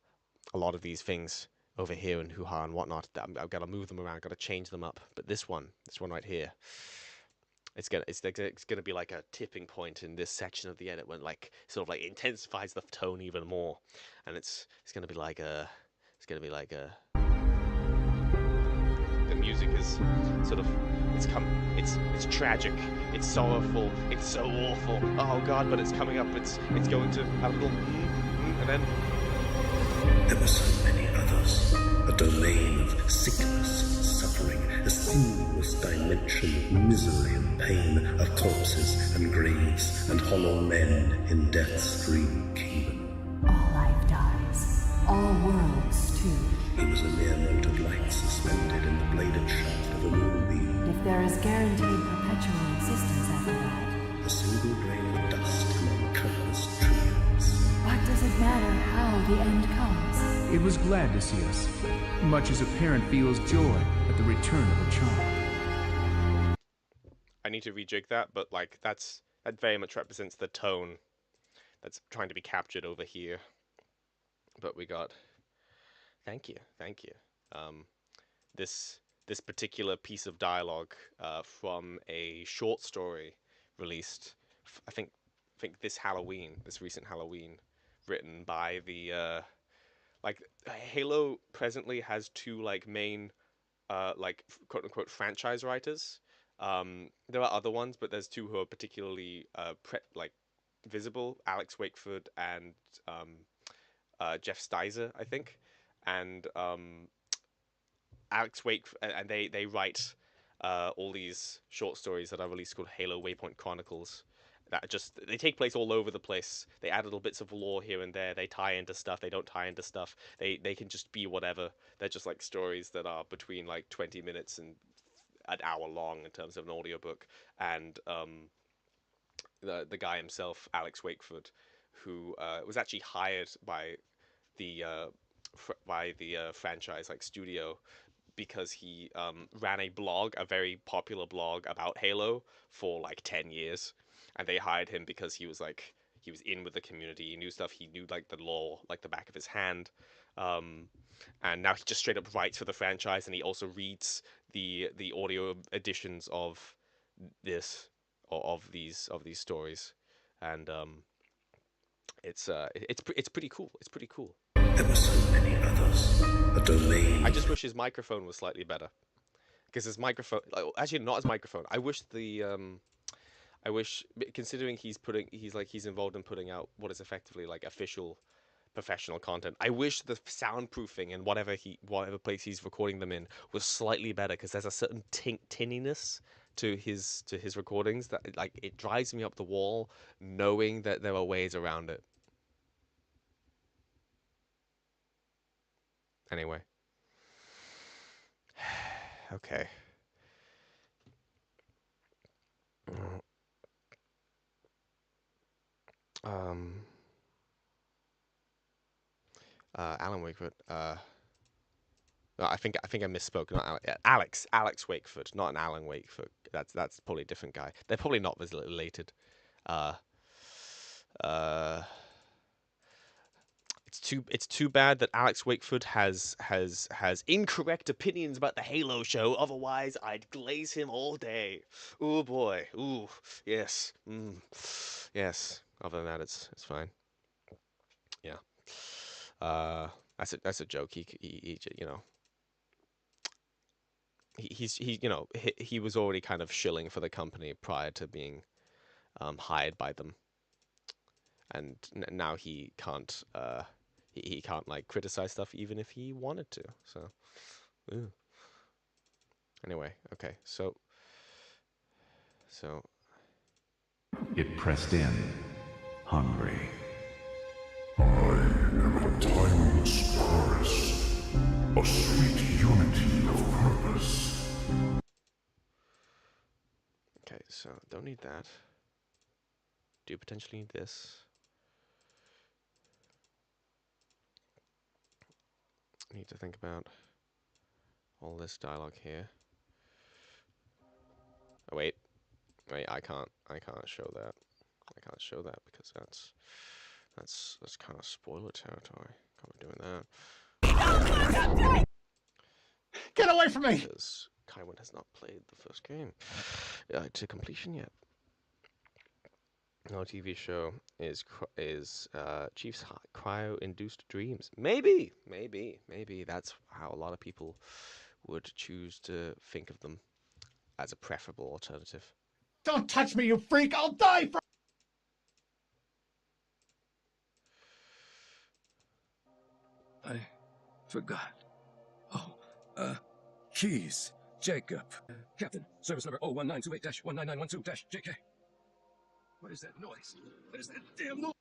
lot of these things over here in Hoo-Ha and whatnot, I've got to move them around, got to change them up. But this one right here, it's gonna be like a tipping point in this section of the edit when like sort of like intensifies the tone even more, and it's gonna be like a the music is sort of it's tragic, it's sorrowful, it's so awful. Oh god, but it's coming up. It's going to have a little and then there were so many others. A domain of sickness and suffering, a sinuous dimension of misery and pain, of corpses and graves and hollow men in death's green kingdom. All life dies. All worlds, too. He was a mere mote of light suspended in the bladed shaft of a moonbeam. If there is guaranteed perpetual existence after that, a single grain of dust among countless trillions. what does it matter how the end comes? It was glad to see us, much as a parent feels joy at the return of a child. I need to rejig that, but like that very much represents the tone that's trying to be captured over here. But we got thank you. This particular piece of dialogue from a short story released, I think this recent Halloween, written by the like Halo presently has two like main like quote unquote franchise writers. There are other ones, but there's two who are particularly like visible: Alex Wakeford and Jeff Stizer, I think. And Alex Wake and they write all these short stories that are released called Halo Waypoint Chronicles. That just they take place all over the place. They add little bits of lore here and there. They tie into stuff. They don't tie into stuff. They can just be whatever. They're just like stories that are between like 20 minutes and an hour long in terms of an audiobook. And the guy himself, Alex Wakeford, who was actually hired by the franchise like studio because he ran a blog, a very popular blog about Halo for like 10 years. And they hired him because he was in with the community. He knew stuff. He knew like the lore like the back of his hand. And now he just straight up writes for the franchise, and he also reads the audio editions of these stories. And it's pretty cool. It's pretty cool. There were so many others. A domain. I just wish his microphone was slightly better, because his microphone, actually not his microphone. I wish considering he's involved in putting out what is effectively like official professional content. I wish the soundproofing and whatever place he's recording them in was slightly better, because there's a certain tinniness to his recordings that like it drives me up the wall knowing that there are ways around it. Anyway. Okay. Alan Wakeford. No, I think I misspoke. Not Alex Wakeford, not an Alan Wakeford. That's probably a different guy. They're probably not related. It's too bad that Alex Wakeford has incorrect opinions about the Halo show. Otherwise, I'd glaze him all day. Oh boy. Ooh, yes. Yes. Other than that, it's fine. Yeah. That's a joke. He you know. He was already kind of shilling for the company prior to being hired by them, and now he can't he can't like criticize stuff even if he wanted to. So, anyway, okay, so it pressed in, hungry. I am a timeless forest, a sweet unity of purpose. Okay, so don't need that. Do potentially need this. Need to think about all this dialogue here. Oh wait, I can't show that. I can't show that because that's kind of spoiler territory. Can't be doing that. Get away from me! Because Kaiwan has not played the first game to completion yet. No TV show is Chief's cryo-induced dreams. Maybe that's how a lot of people would choose to think of them as a preferable alternative. Don't touch me, you freak! I'll die from... I forgot. Oh, keys. Jacob. Captain, service number 01928-19912-JK. What is that noise? What is that damn noise?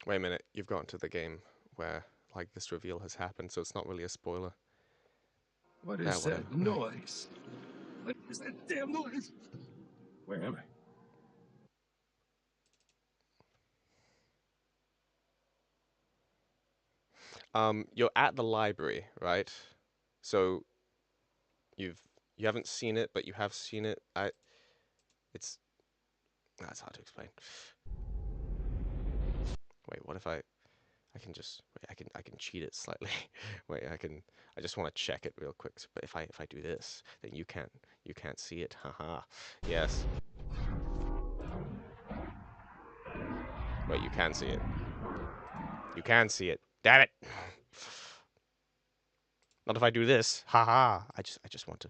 Wait a minute, you've gotten to the game where, like, this reveal has happened, so it's not really a spoiler. What is that noise? What is that damn noise? Where am I? You're at the library, right? So you haven't seen it, but you have seen it. That's hard to explain. Wait, what if I can just wait, I can cheat it slightly. Wait, I just want to check it real quick. But if I do this, then you can't see it. Haha. Yes. Wait, you can see it. You can see it. Damn it! Not if I do this. Haha. I just want to.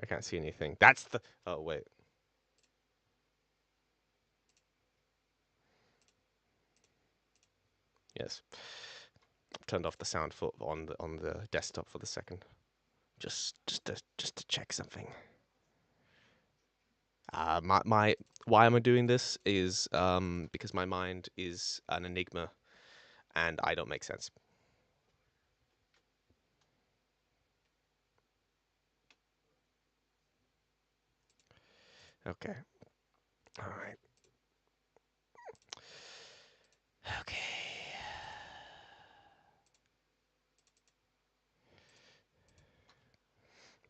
I can't see anything. That's the. Oh wait. Yes. Turned off the sound on the desktop for the second. Just to check something. Why am I doing this is because my mind is an enigma, and I don't make sense. Okay. All right. Okay.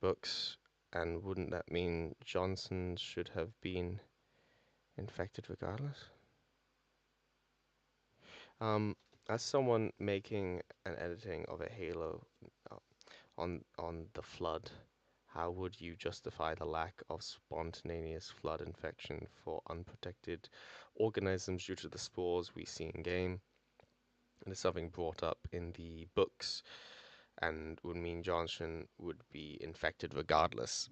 Books, and wouldn't that mean Johnson should have been infected regardless? As someone making an editing of a Halo on the flood, how would you justify the lack of spontaneous flood infection for unprotected organisms due to the spores we see in game? And it's something brought up in the books, and would mean Johnson would be infected regardless.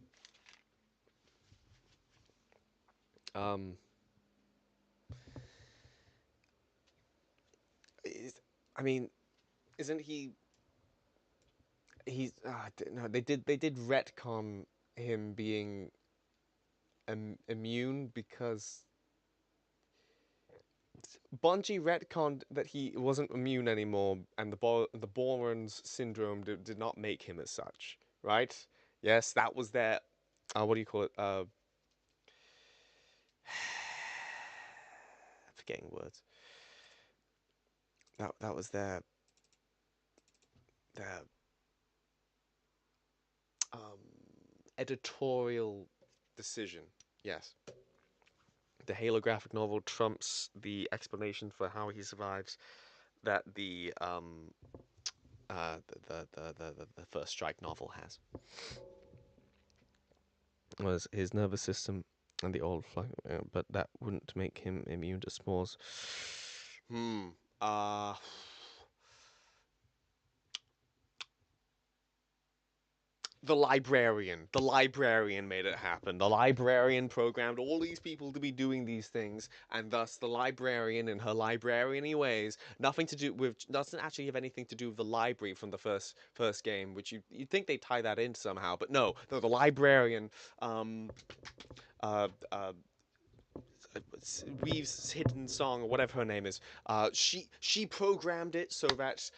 I mean, isn't he? He's no. They did retcon him being immune because Bungie retconned that he wasn't immune anymore, and the Bourne's syndrome did not make him as such, right? Yes, that was their what do you call it? Forgetting words. That was their editorial decision. Yes. The Halo graphic novel trumps the explanation for how he survives that the First Strike novel has. Was his nervous system and the old flag, but that wouldn't make him immune to spores. The librarian made it happen. The librarian programmed all these people to be doing these things, and thus the librarian, in her librarian-y ways, doesn't actually have anything to do with the library from the first game, which you'd think they'd tie that in somehow, but no, the librarian Weave's hidden song, or whatever her name is, she programmed it so that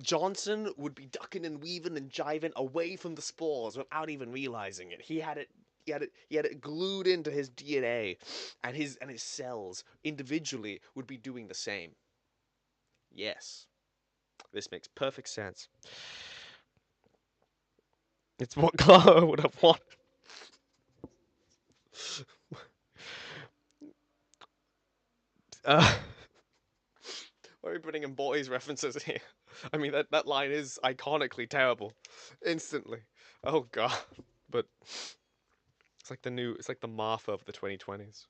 Johnson would be ducking and weaving and jiving away from the spores without even realizing it. He had it glued into his DNA, and his cells individually would be doing the same. Yes, this makes perfect sense. It's what Clara would have wanted. Why are we putting in boys references here? I mean, that line is iconically terrible. Instantly. Oh god. But it's like the Martha of the 2020s.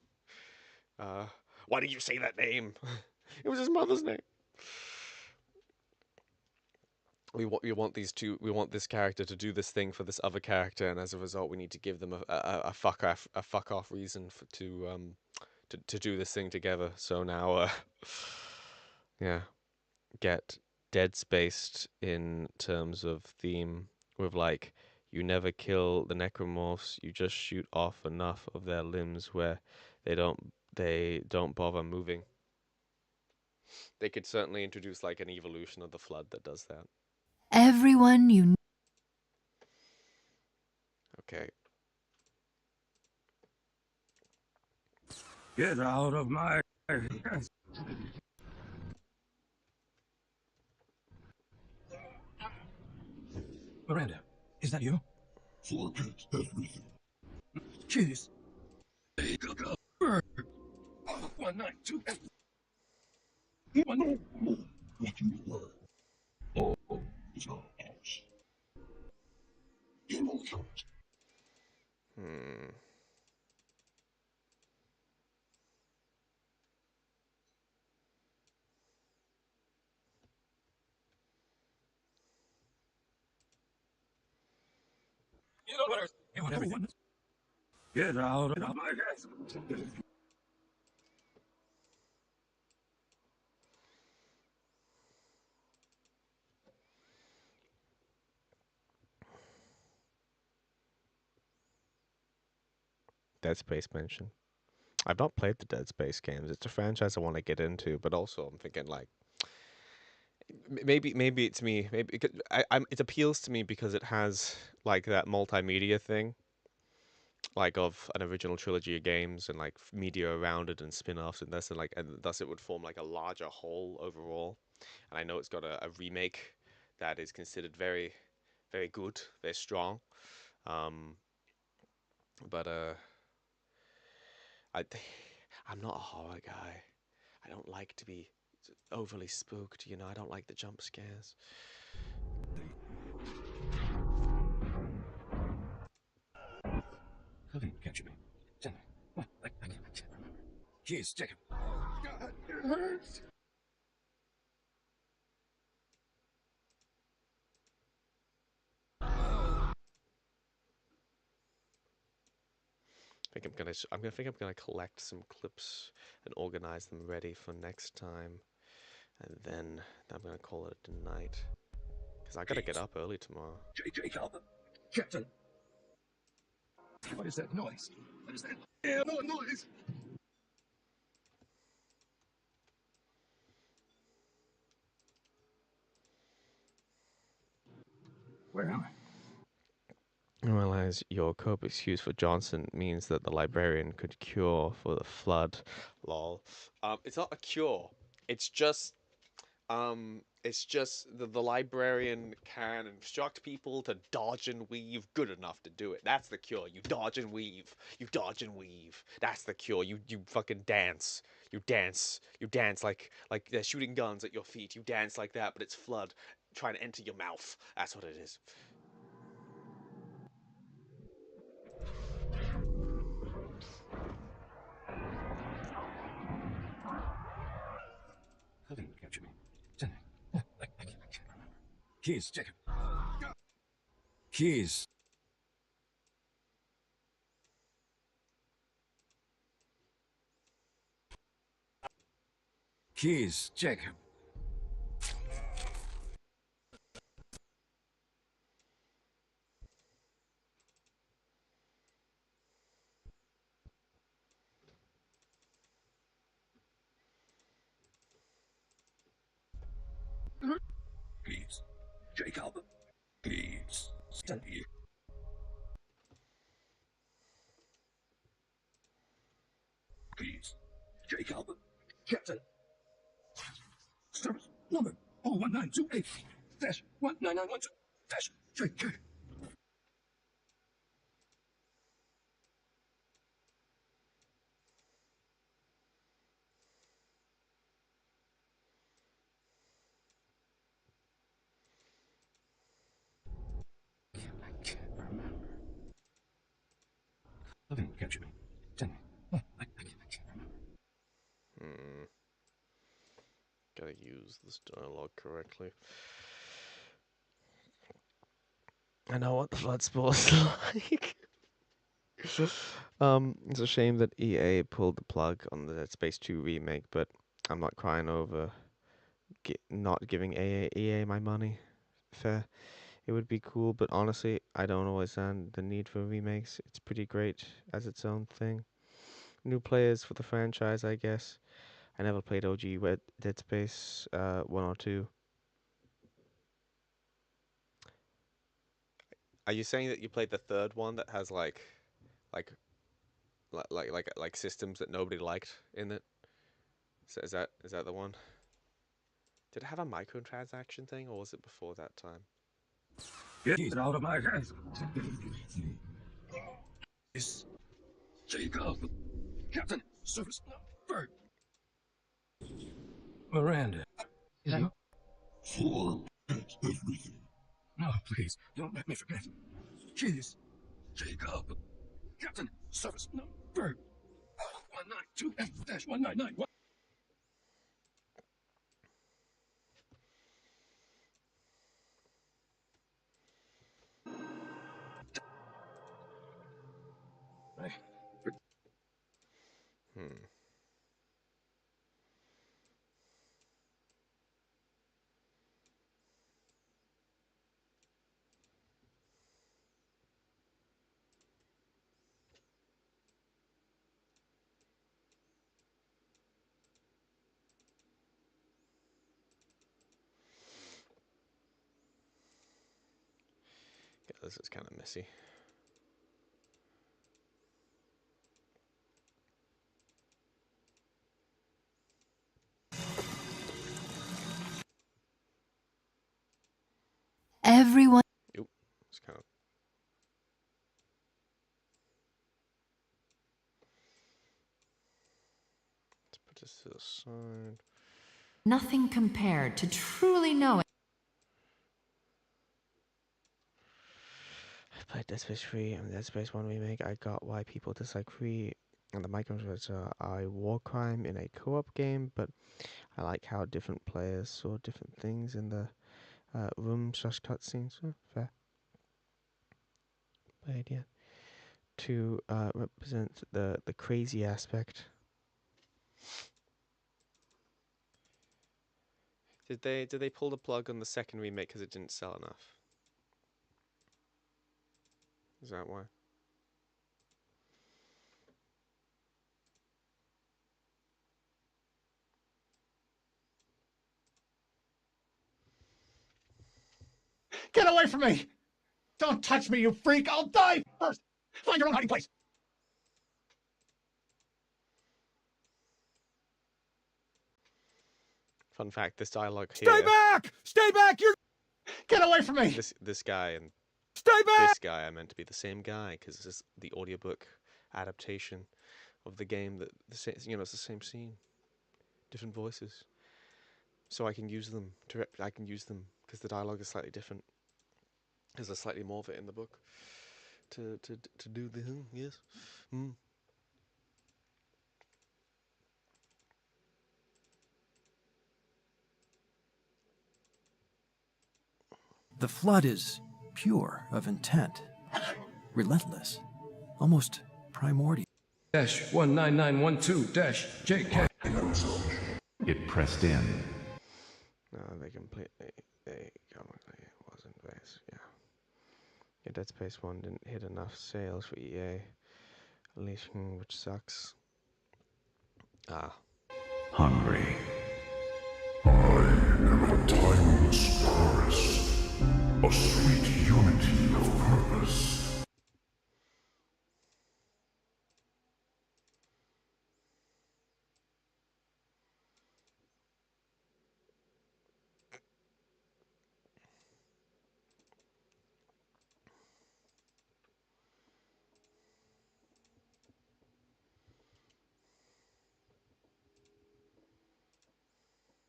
Why did you say that name? It was his mother's name. We want this character to do this thing for this other character, and as a result, we need to give them a fuck off reason to do this thing together. So now, yeah, get Dead Spaced in terms of theme with like, you never kill the necromorphs, you just shoot off enough of their limbs where they don't bother moving. They could certainly introduce like an evolution of the Flood that does that. Everyone you Okay. Get out of my... Miranda, is that you? Forget everything. Jeez. 1928. 1. What you were. All is ours. Emotions. You know what? You want everything. Get out of my house. Dead Space mention. I've not played the Dead Space games. It's a franchise I want to get into, but also I'm thinking like maybe it's me. Maybe it appeals to me because it has like that multimedia thing, like of an original trilogy of games and like media around it and spin-offs and this and thus it would form like a larger whole overall. And I know it's got a remake that is considered very, very good, very strong. But I I'm not a horror guy. I don't like to be overly spooked, you know. I don't like the jump scares. I didn't catch me. I can't remember. Jeez, Jacob. God, it hurts. I think I'm gonna collect some clips and organize them ready for next time, and then I'm gonna call it a night. Cause I gotta get up early tomorrow. Jacob, Captain. What is that noise? What is that damn noise? Where am I? I realize your cope excuse for Johnson means that the librarian could cure for the flood. Lol. It's not a cure. It's just the librarian can instruct people to dodge and weave good enough to do it. That's the cure. You dodge and weave. You dodge and weave. That's the cure. You fucking dance. You dance. You dance like they're shooting guns at your feet. You dance like that, but it's flood trying to enter your mouth. That's what it is. How did you capture me? I can't remember. Keys, Jacob. Keys. Keys, Jacob. Keys, Jacob. Keys, steady. Keys, Jacob. Captain. Service number 01928-19912-JK. I can't remember. I didn't capture me. I can't remember. Gotta use this dialogue correctly. I know what the flood sport's like. It's a shame that EA pulled the plug on the Dead Space 2 remake, but I'm not crying over not giving EA my money. Fair. It would be cool, but honestly, I don't understand the need for remakes. It's pretty great as its own thing. New players for the franchise, I guess. I never played OG Dead Space 1 or 2. Are you saying that you played the third one that has like systems that nobody liked in it? So is that the one? Did it have a microtransaction thing, or was it before that time? Get out of my hands! Yes. Jacob! Captain, service number Miranda. Is that... Forget everything. No, please, don't let me forget. Jeez. Jacob. Captain, service number 192F-199. Yeah, this is kind of messy. Everyone. Oop, it's kind of. Let's put this to the side. Nothing compared to truly knowing. I played Dead Space 3 and Dead Space 1 remake. I got why people dislike 3 and the microtransfers are a war crime in a co-op game, but I like how different players saw different things in the room/cutscenes. Fair. Idea to represent the crazy aspect. Did they pull the plug on the second remake because it didn't sell enough? Is that why? Get away from me! Don't touch me, you freak! I'll die first! Find your own hiding place! Fun fact: this dialogue here. Stay back! Stay back! You're. Get away from me! This guy and stay back! This guy are meant to be the same guy because this is the audiobook adaptation of the game. That the same, it's the same scene, different voices. So I can use them I can use them because the dialogue is slightly different. There's a slightly more of it in the book to do the yes. The flood is pure of intent, relentless, almost primordial. -19912-JK. It pressed in. No, they completely. It wasn't this. Yeah. Dead Space 1 didn't hit enough sales for EA, which sucks. Hungry. I am a timeless forest, a sweet unity of purpose.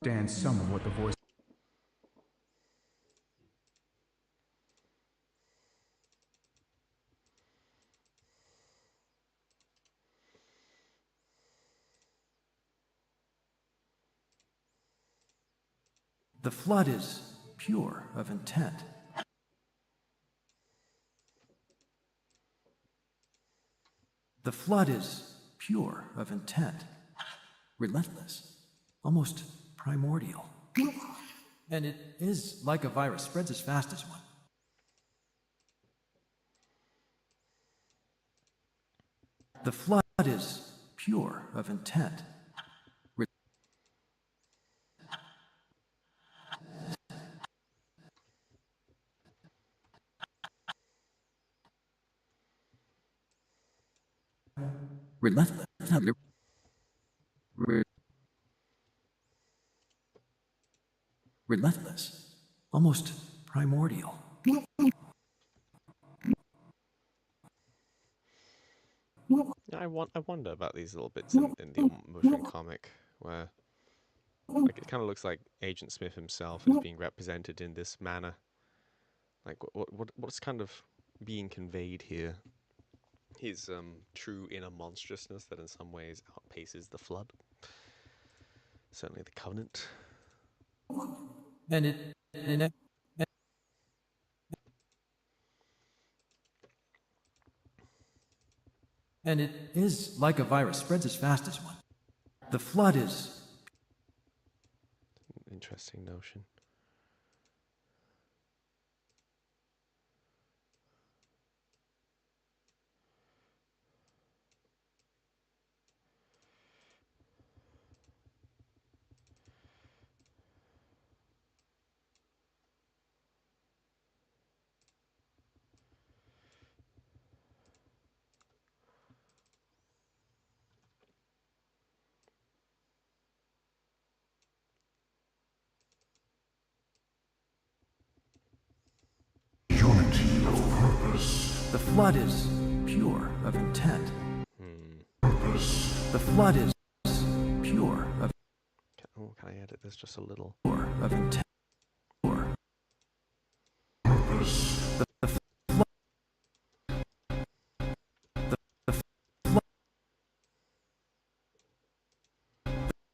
Understand some of what the voice. The flood is pure of intent. The flood is pure of intent, relentless, almost primordial. And it is like a virus, spreads as fast as one. The flood is pure of intent. Relentless. Relentless. Almost primordial. I wonder about these little bits in the motion comic where Like, it kind of looks like Agent Smith himself is being represented in this manner. Like, what's kind of being conveyed here? His true inner monstrousness that in some ways outpaces the Flood. Certainly the Covenant. And it is like a virus, spreads as fast as one. The Flood is... Interesting notion. The Flood is pure of intent. The Flood is pure of... Oh, can I edit this just a little? Pure of intent.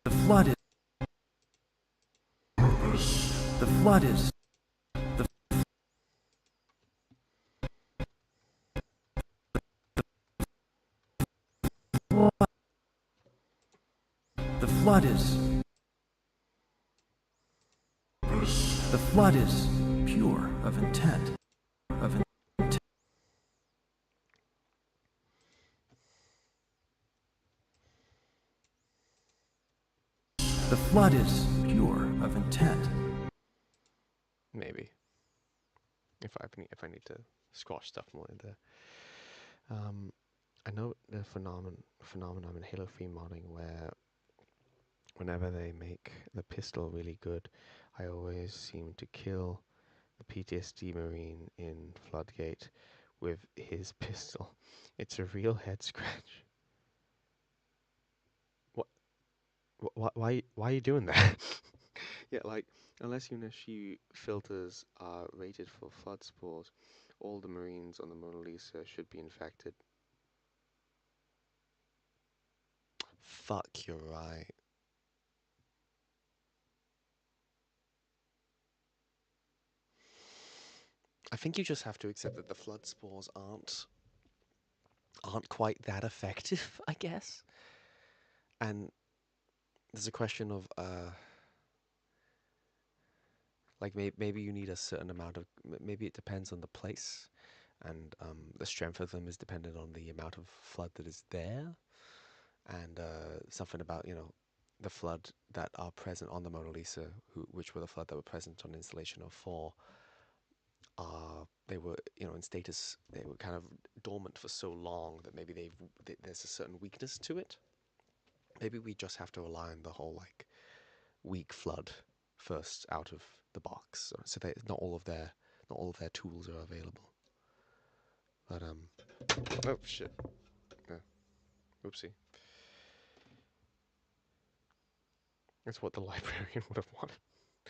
The Flood is... The Flood is... The Flood is... The Flood is pure of intent. Of intent. The Flood is pure of intent. Maybe. If I need to squash stuff more in there. I know the phenomenon in Halo 3 modding where whenever they make the pistol really good, I always seem to kill the PTSD Marine in Floodgate with his pistol. It's a real head scratch. Why are you doing that? Yeah, like, unless Yunashi filters are rated for flood spores, all the Marines on the Mona Lisa should be infected. Fuck, you're right. I think you just have to accept that the flood spores aren't quite that effective, I guess. And there's a question of like maybe you need a certain amount of, maybe it depends on the place, and the strength of them is dependent on the amount of flood that is there, and something about, you know, the flood that are present on the Mona Lisa, which were the flood that were present on installation 04, they were, you know, in status, they were kind of dormant for so long that maybe there's a certain weakness to it. Maybe we just have to rely on the whole, like, weak flood first out of the box, so that not all of their tools are available. But oh shit, yeah, oopsie. That's what the librarian would have wanted.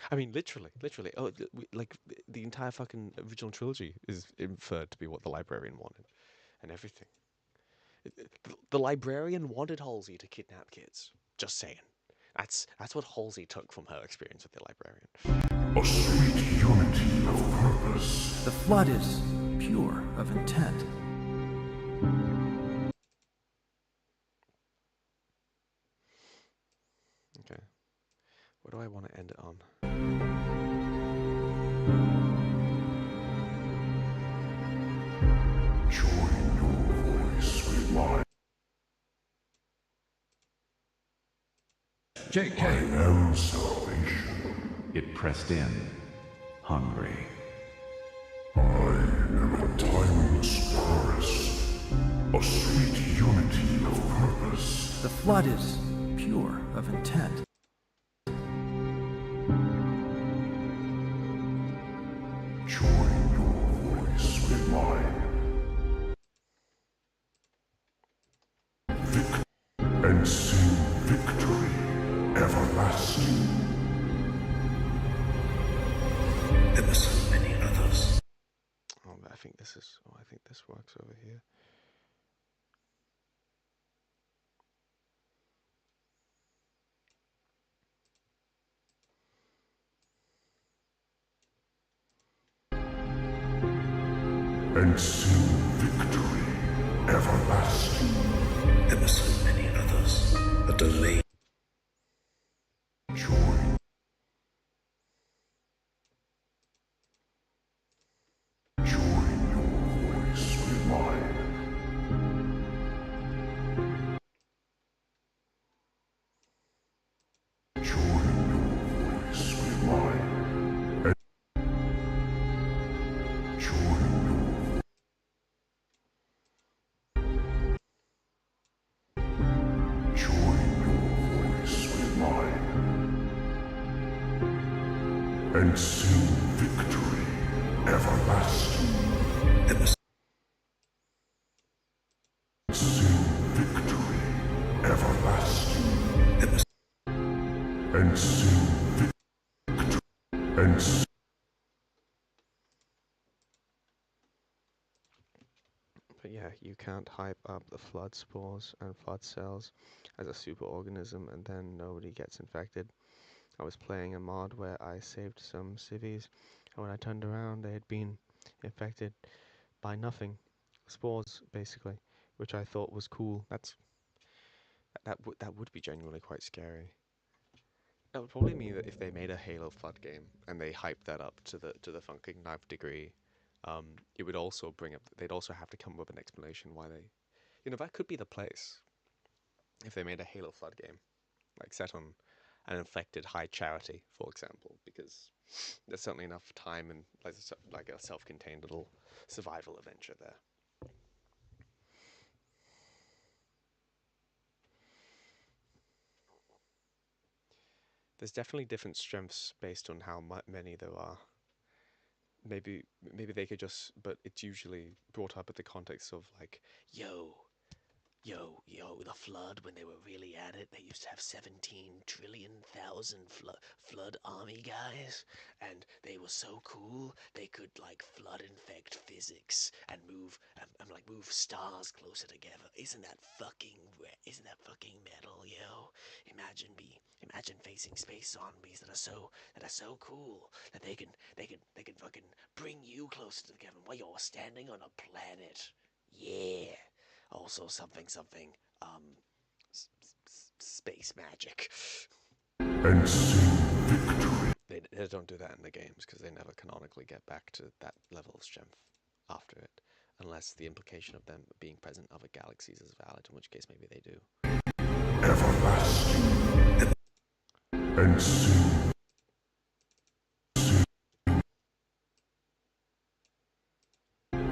I mean, literally. Oh, like the entire fucking original trilogy is inferred to be what the librarian wanted, and everything. The librarian wanted Halsey to kidnap kids. Just saying. That's what Halsey took from her experience with the librarian. A sweet unity of purpose. The Flood is pure of intent. Okay. What do I want to end it on? Join your voice with mine. JK. I am salvation. It pressed in, hungry. I am a timeless forest, a sweet unity of purpose. The Flood is pure of intent. Join your voice with mine. And sing victory ever. everlasting. There were so many others. Oh, I think this is. Oh, I think this works over here. And sing victory everlasting. There were so many others. A delay. Join. Join your voice with mine. Join your voice with mine. And join Join your voice with mine. And sing victory everlasting. There was Sing victory everlasting. There was And sing victory. And sing. But yeah, you can't hype up the flood spores and flood cells as a superorganism and then nobody gets infected. I was playing a mod where I saved some civvies, and when I turned around they had been infected by nothing. Spores, basically, which I thought was cool. That would be genuinely quite scary. That would probably mean that if they made a Halo Flood game and they hyped that up to the fucking 9th degree, it would also bring up. They'd also have to come up with an explanation why they, that could be the place. If they made a Halo Flood game, like set on an infected high charity, for example, because there's certainly enough time and like a self-contained little survival adventure there. There's definitely different strengths based on how many there are. Maybe they could just, but it's usually brought up at the context of like, yo, the flood, when they were really at it, they used to have 17 trillion thousand flood army guys, and they were so cool, they could like flood infect physics and move stars closer together. Isn't that fucking metal, yo? Imagine facing space zombies that are so cool that they can fucking bring you closer together while you're standing on a planet. Yeah. Also something, space magic. And sing victory. They don't do that in the games because they never canonically get back to that level of strength after it, unless the implication of them being present in other galaxies is valid, in which case maybe they do. Everlasting. And sing.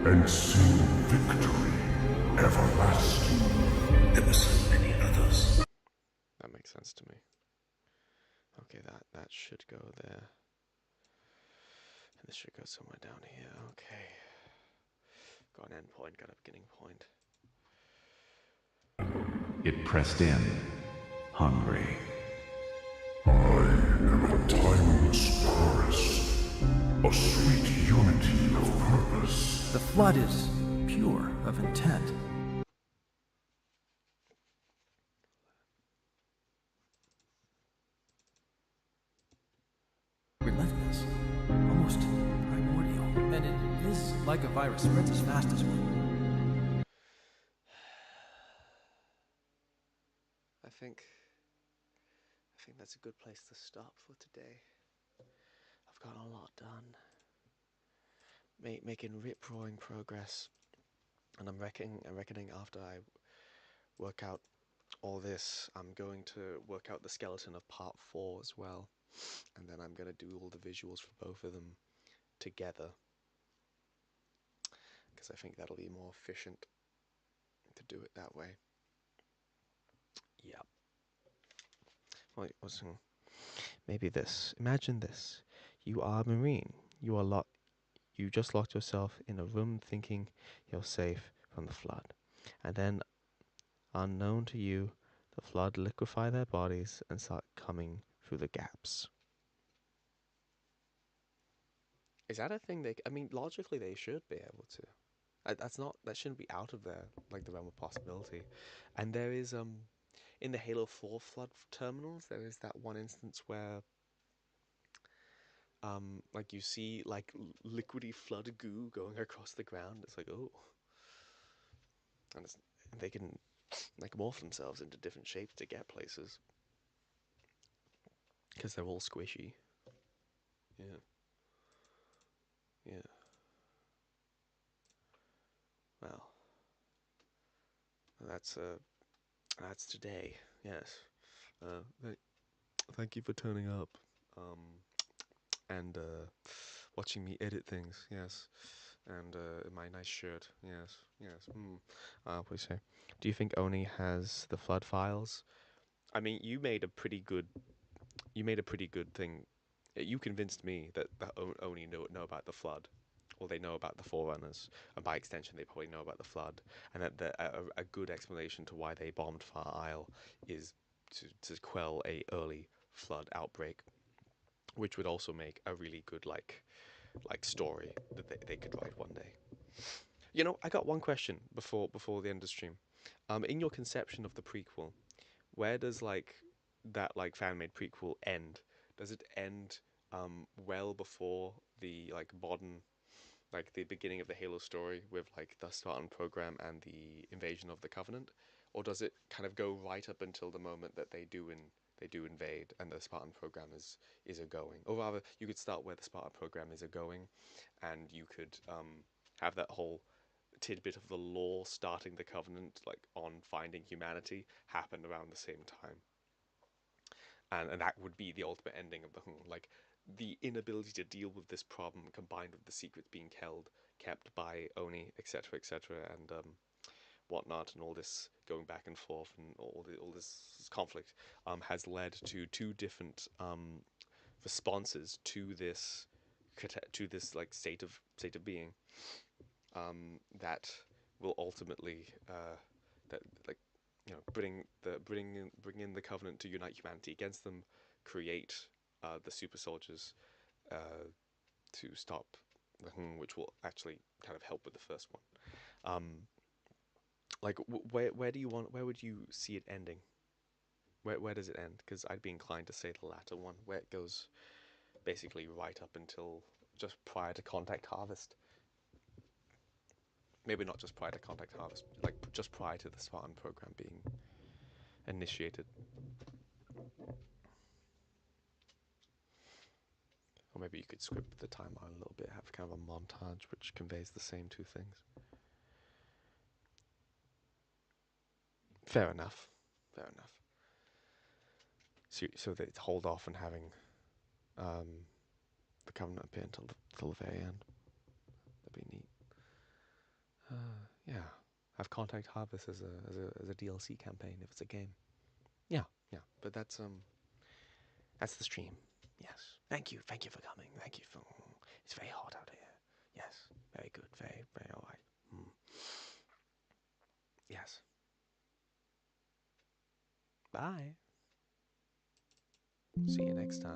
And sing victory everlasting. There were so many others. That makes sense to me. Okay, that should go there. And this should go somewhere down here. Okay. Got an end point, got a beginning point. It pressed in, hungry. I am a timeless forest, a sweet unity of purpose. The flood is pure of intent. Relentless, almost primordial, and it is like a virus, spreads as fast as one. I think that's a good place to stop for today. I've got a lot done. Making rip-roaring progress, and I'm reckoning after I work out all this, I'm going to work out the skeleton of part 4 as well, and then I'm going to do all the visuals for both of them together, because I think that'll be more efficient to do it that way. Yep. Well, maybe this. Imagine this. You are a Marine. You just locked yourself in a room thinking you're safe from the flood. And then, unknown to you, The flood liquefy their bodies and start coming through the gaps. Is that a thing I mean, logically they should be able to. That shouldn't be out of their, like, the realm of possibility. And there is, in the Halo 4 flood terminals, there is that one instance where, like, you see, like, liquidy flood goo going across the ground. It's like, oh. And they can, like, morph themselves into different shapes to get places. Because they're all squishy. Yeah. Yeah. Well. That's today. Yes. Thank you for turning up. And watching me edit things. Yes. And my nice shirt. Yes. Yes. Please say. Do you think Oni has the flood files? I mean, you made a pretty good thing. You convinced me that Oni know about the flood, or they know about the Forerunners, and by extension, they probably know about the flood. And that a good explanation to why they bombed Far Isle is to quell a early flood outbreak, which would also make a really good like story that they could write one day. You know, I got one question before the end of the stream. In your conception of the prequel, where does like that like fan-made prequel end? Does it end well before the like modern, like the beginning of the Halo story with like the Spartan program and the invasion of the Covenant, or does it kind of go right up until the moment that they do invade and the Spartan program is a going? Or rather, you could start where the Spartan program is a going, and you could have that whole tidbit of the lore starting the Covenant, like on finding humanity, happen around the same time. And that would be the ultimate ending of the like the inability to deal with this problem combined with the secrets being kept by Oni, etc., and whatnot, and all this going back and forth and all this conflict has led to two different responses to this like state of being that will ultimately that like bring in the Covenant to unite humanity against them, create the super soldiers to stop the which will actually kind of help with the first one. Like where would you see it ending? Where does it end? Because I'd be inclined to say the latter one, where it goes basically right up until just prior to Contact Harvest. Maybe not just prior to Contact Harvest, like just prior to the Spartan program being initiated. Or maybe you could script the timeline a little bit, have kind of a montage which conveys the same two things. Fair enough. Fair enough. So they hold off on having the Covenant appear until the very end. That'd be neat. Yeah. Have Contact Harvest as a DLC campaign if it's a game. Yeah. But that's the stream. Yes. Thank you for coming. Thank you for. It's very hot out here. Yes. Very good. Very alright. Yes. Bye. See you next time.